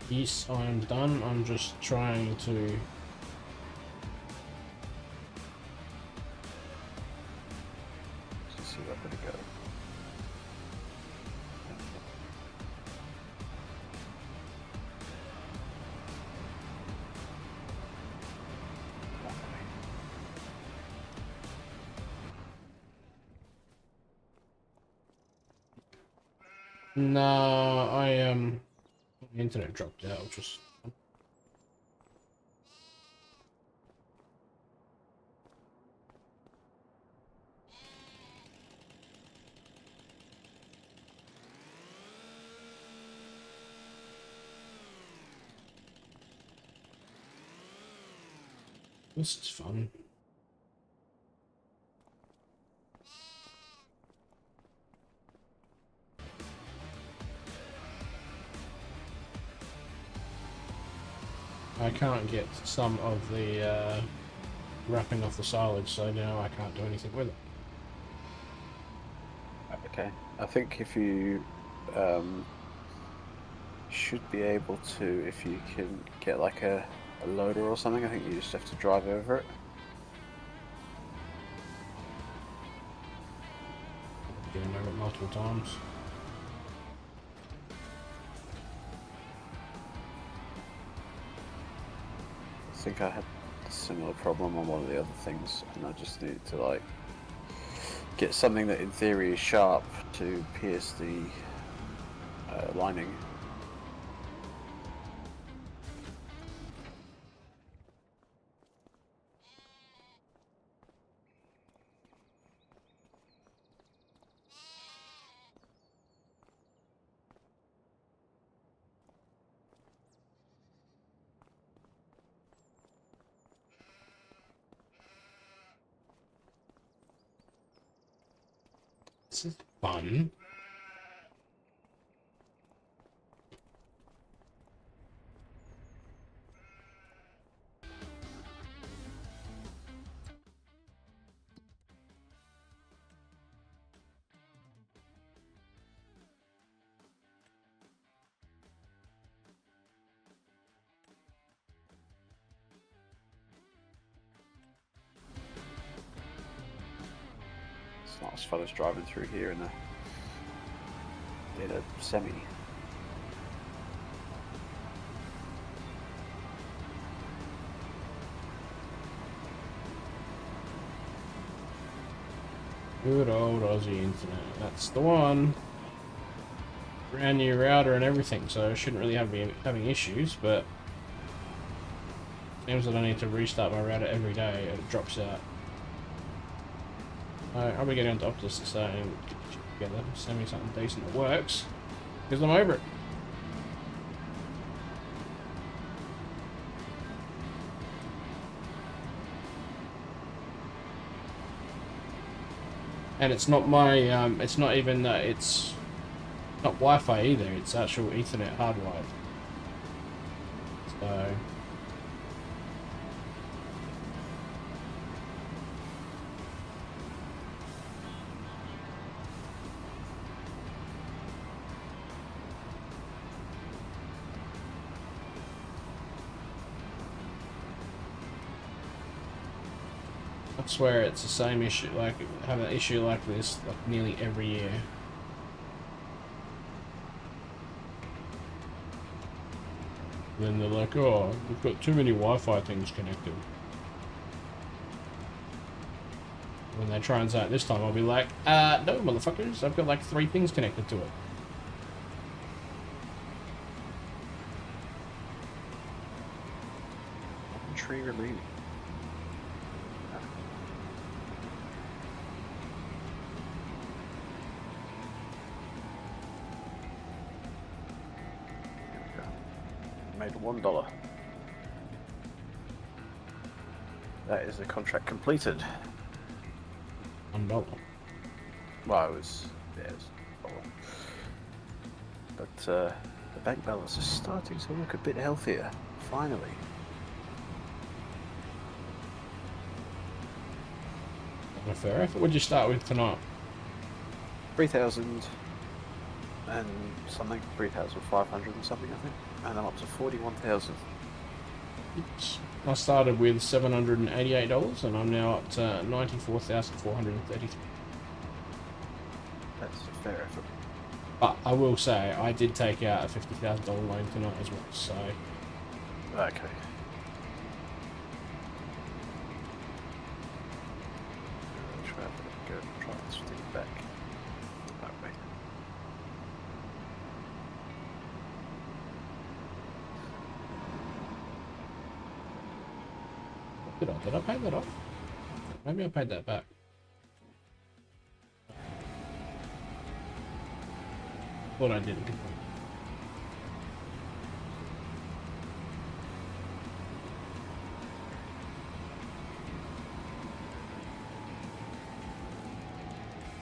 Yes, I'm done. I'm just trying to... Let's see where I'm gonna go. No, the internet dropped out, just... This is fun. I can't get some of the wrapping off the silage, so now I can't do anything with it. Okay, I think if you should be able to, if you can get like a loader or something, I think you just have to drive over it. Getting over it multiple times. I think I had a similar problem on one of the other things, and I just needed to like get something that in theory is sharp to pierce the lining. This is fun. It's not as fun as driving through here in a semi. Good old Aussie internet. That's the one. Brand new router and everything, so I shouldn't really be having issues, but seems that I need to restart my router every day and it drops out. I'll be getting onto Optus to say and get the shit together, send me something decent that works, because I'm over it. And it's not my, it's not even, it's not Wi-Fi either, it's actual Ethernet hardwired. So... I swear it's the same issue, like, have an issue like this, like, nearly every year. Then they're like, oh, we've got too many Wi-Fi things connected. When they try and say it this time, I'll be like, no, motherfuckers, I've got like 3 things connected to it. tree remaining. There we go. Made $1. That is the contract completed. $1. Well, it was $1. But the bank balance is starting to look a bit healthier. Finally. A fair effort. What'd you start with tonight? 3,000 and something, 3,500 and something, I think. And I'm up to 41,000. I started with $788 and I'm now up to $94,433. That's a fair effort. But I will say I did take out a $50,000 loan tonight as well, so Okay. Try this thing back. That way. did I pay that off? Maybe I paid that back. Thought I did.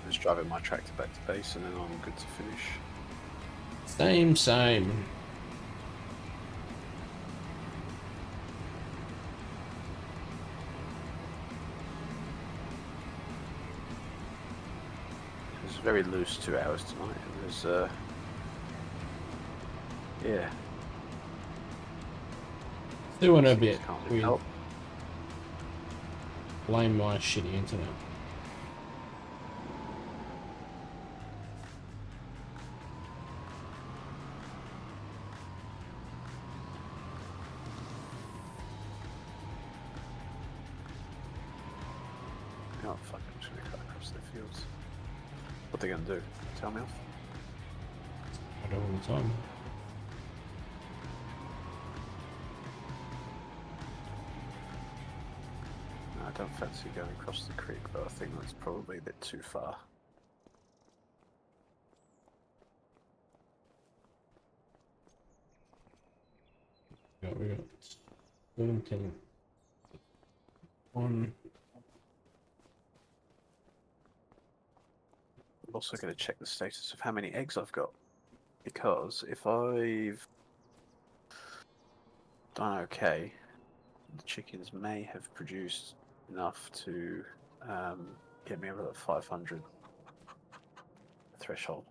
Just driving my tractor back to base and then I'm good to finish. Same. It was a very loose 2 hours tonight. It was, yeah. Doing a bit Can't with help. blame my shitty internet. Oh, fuck, I'm just gonna cut across the fields. What are they gonna do? Tell me off? I do all the time. No, I don't fancy going across the creek, but I think that's probably a bit too far. We got 17. On. I'm also going to check the status of how many eggs I've got, because if I've done okay, the chickens may have produced enough to get me over that 500 threshold.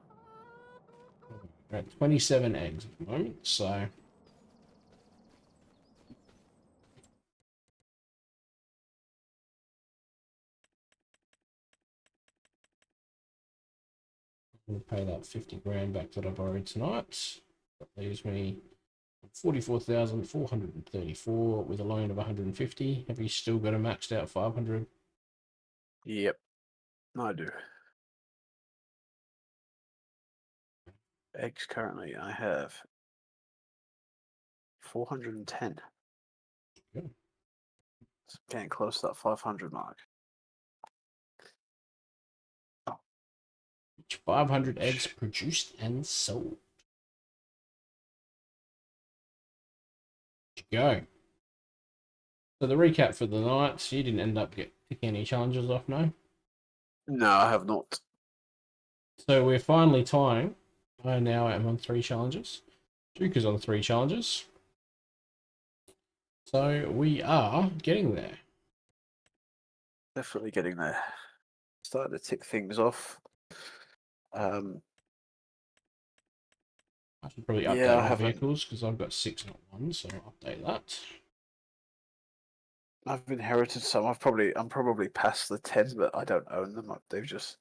We're at 27 eggs at the moment, so I'm going to pay that 50 grand back that I borrowed tonight. That leaves me 44,434 with a loan of 150. Have you still got a maxed out 500? Yep, I do. Eggs currently, I have 410. Yeah. So getting close to that 500 mark. 500 eggs produced and sold. Go. So the recap for the night, you didn't end up picking any challenges off, no? No, I have not. So we're finally tying. I now am on 3 challenges. Duke is on 3 challenges. So we are getting there. Definitely getting there. Starting to tick things off. I should probably Yeah, update I my haven't. vehicles because I've got 6, not 1, so I'll update that. I've inherited some. I'm probably past the 10, but I don't own them. They've just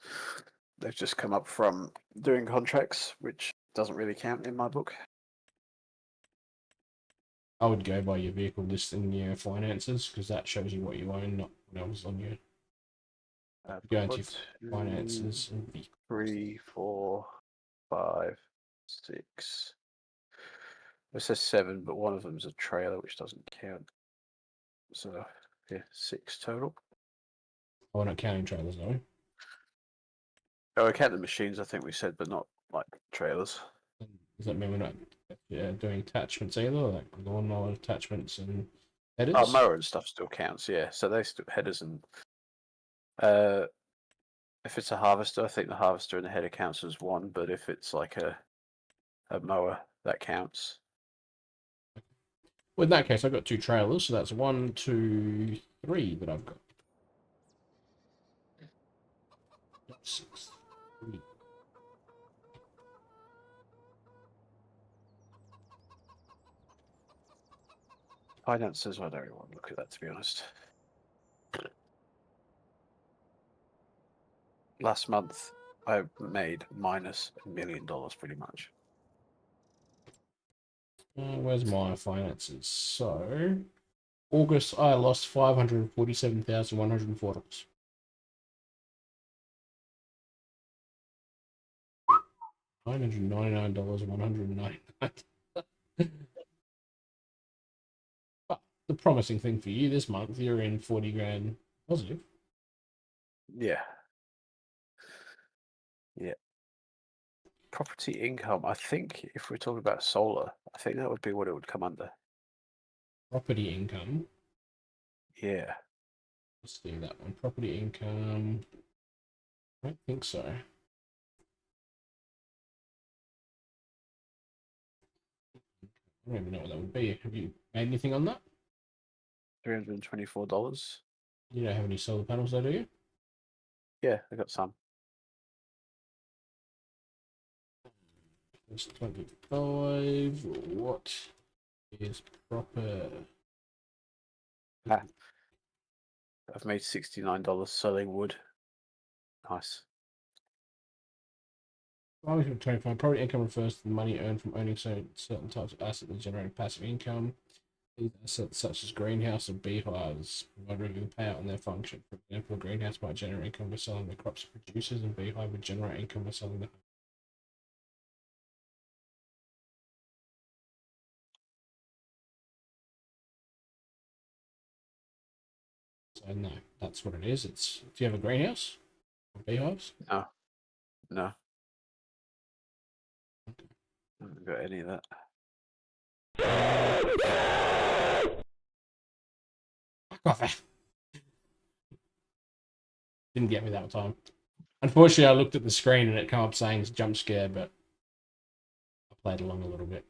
come up from doing contracts, which doesn't really count in my book. I would go by your vehicle list in your finances because that shows you what you own, not what else on your. Go into finances and vehicles. 3, 4, 5, 6. It says 7, but one of them is a trailer, which doesn't count. So yeah, 6 total. Oh, we're not counting trailers, are we? Oh, I count the machines. I think we said, but not like trailers. Does that mean we're not doing attachments either, like lawnmower attachments and Oh, headers? mower and stuff still counts. Yeah, so they still headers and uh, if it's a harvester, I think the harvester and the header counts as one. But if it's like a mower, that counts. Well, in that case, I've got 2 trailers, so that's 1, 2, 3 that I've got. 6, 3. Finances, I don't really want to look at that, to be honest. Last month, I made minus $1 million pretty much. Where's my finances? So, August, I lost $547,104. $999,199. But the promising thing for you this month, you're in 40 grand positive. Yeah. Yeah. Property income, I think if we're talking about solar, I think that would be what it would come under. Property income. Yeah. Let's do that one. Property income. I don't think so. I don't even know what that would be. Have you made anything on that? $324. You don't have any solar panels there, do you? Yeah, I got some. It's 25. What is proper? Ah. I've made $69 selling wood. Nice. 25. Property income refers to the money earned from owning certain types of assets that generate passive income. These assets, such as greenhouse and beehives, provide regular payout on their function. For example, a greenhouse might generate income by selling the crops it produces, and beehive would generate income by selling the. So no, that's what it is. It's. Do you have a greenhouse or beehives? No. No. I haven't got any of that. Fuck off. Didn't get me that time. Unfortunately, I looked at the screen and it came up saying jump scare, but I played along a little bit.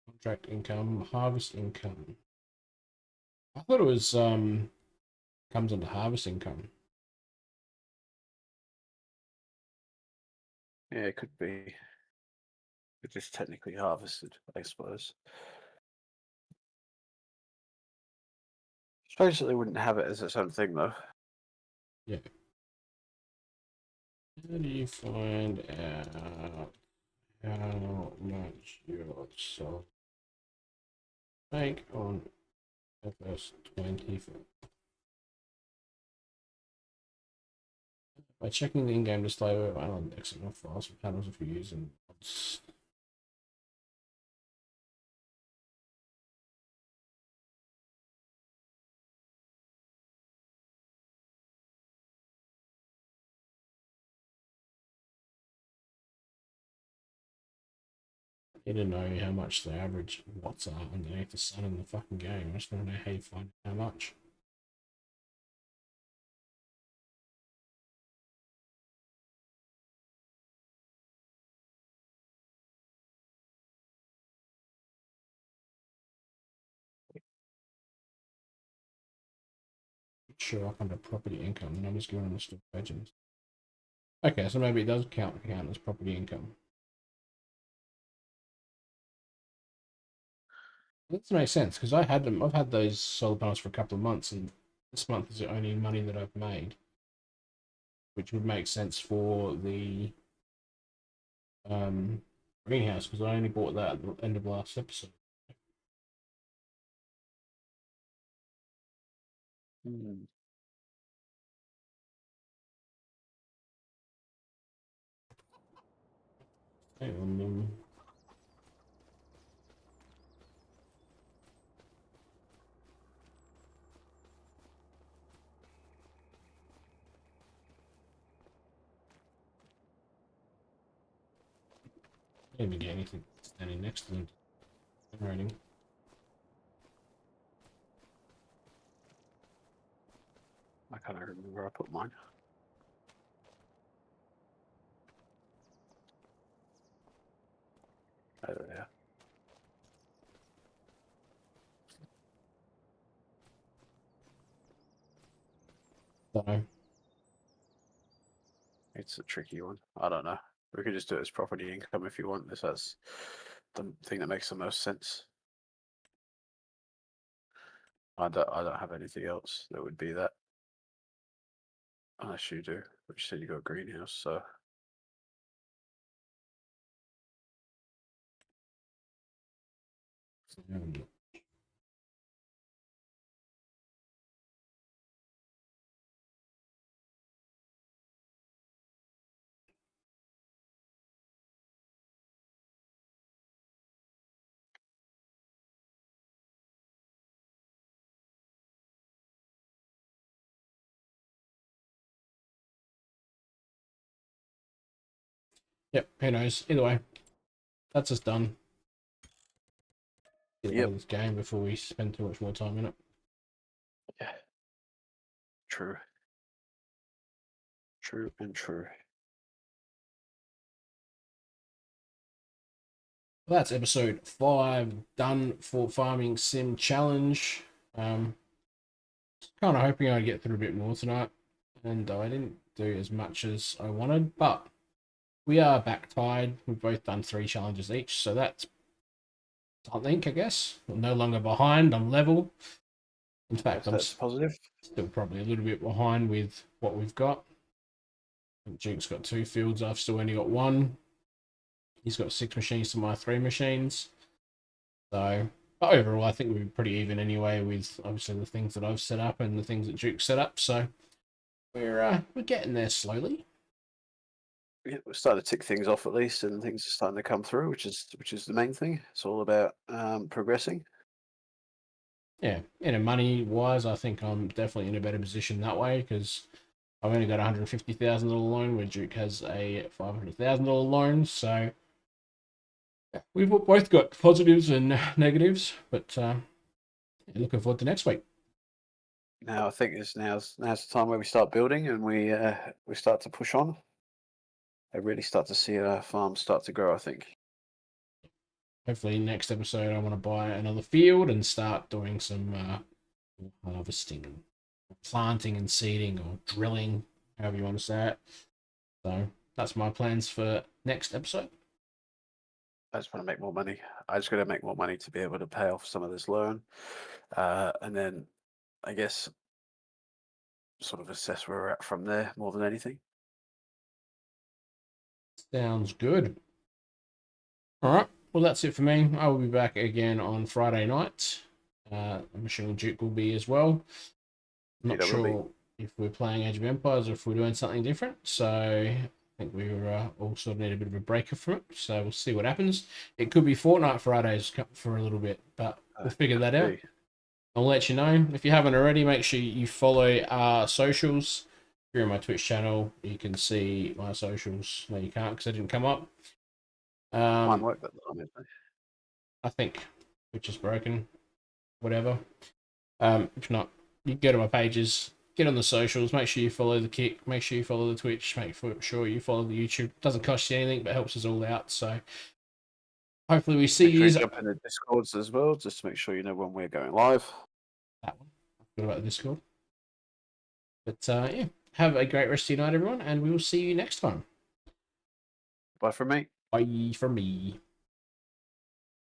Contract income, harvest income. I thought it was comes under harvest income. Yeah, it could be. It's just technically harvested, I suppose. Strange that they wouldn't have it as its own thing, though. Yeah. How do you find out how much your solar make on FS25? By checking the in-game display of external files for panels if you use them. I need to know how much the average watts are underneath the sun in the fucking game. I just want to know how you find how much. Show up under property income, and I'm just giving them still legends. Okay, so maybe it does count as property income. That makes sense because I had them. I've had those solar panels for a couple of months, and this month is the only money that I've made, which would make sense for the greenhouse because I only bought that at the end of last episode. Hmm. Hang on. I didn't even get anything standing next to them. Generating. I can't remember where I put mine. Over there. So, It's a tricky one. I don't know. We could just do it as property income if you want. This has the thing that makes the most sense. I don't have anything else that would be that. Unless you do. But you said you got a greenhouse, so yep, who knows? Either way, that's us done. Get out of this game before we spend too much more time in it. yeah. True. True and true. Well, that's episode 5 done for Farming Sim Challenge. Kind of hoping I'd get through a bit more tonight, and I didn't do as much as I wanted, but we are back tied. We've both done 3 challenges each, so that's something, I guess. I'm no longer behind, I'm level. In fact, I'm That's positive. still probably a little bit behind with what we've got. Duke's got 2 fields, I've still only got 1. He's got 6 machines to my 3 machines. So, but overall, I think we'll be pretty even anyway with obviously the things that I've set up and the things that Duke set up. So we're getting there slowly. Yeah, we're starting to tick things off at least, and things are starting to come through, which is the main thing. It's all about progressing. Yeah, and money wise, I think I'm definitely in a better position that way because I've only got a $150,000 loan where Duke has a $500,000 loan. So yeah, we've both got positives and negatives, but looking forward to next week. Now I think now's the time where we start building and we start to push on. I really start to see our farm start to grow. I think. Hopefully, next episode, I want to buy another field and start doing some harvesting, planting and seeding, or drilling, however you want to say it. So that's my plans for next episode. I just want to make more money. I just got to make more money to be able to pay off some of this loan, and then I guess sort of assess where we're at from there more than anything. Sounds good. All right. Well, that's it for me. I will be back again on Friday night. I'm assuming Duke will be as well. I'm not sure if we're playing Age of Empires or if we're doing something different. So I think we all sort of need a bit of a breaker from it. So we'll see what happens. It could be Fortnite Fridays for a little bit, but we'll figure that out. I'll let you know. If you haven't already, make sure you follow our socials. If you're on my Twitch channel, you can see my socials. No, you can't because they didn't come up. Mine worked that time, I think Twitch is broken. Whatever. If not, you can go to my pages, get on the socials, make sure you follow the Kick, make sure you follow the Twitch, make sure you follow the YouTube. It doesn't cost you anything, but helps us all out. So hopefully we see you. Jump in the Discords as well, just to make sure you know when we're going live. That one. I forgot about the Discord. But yeah, have a great rest of your night, everyone, and we will see you next time. Bye from me. Bye from me.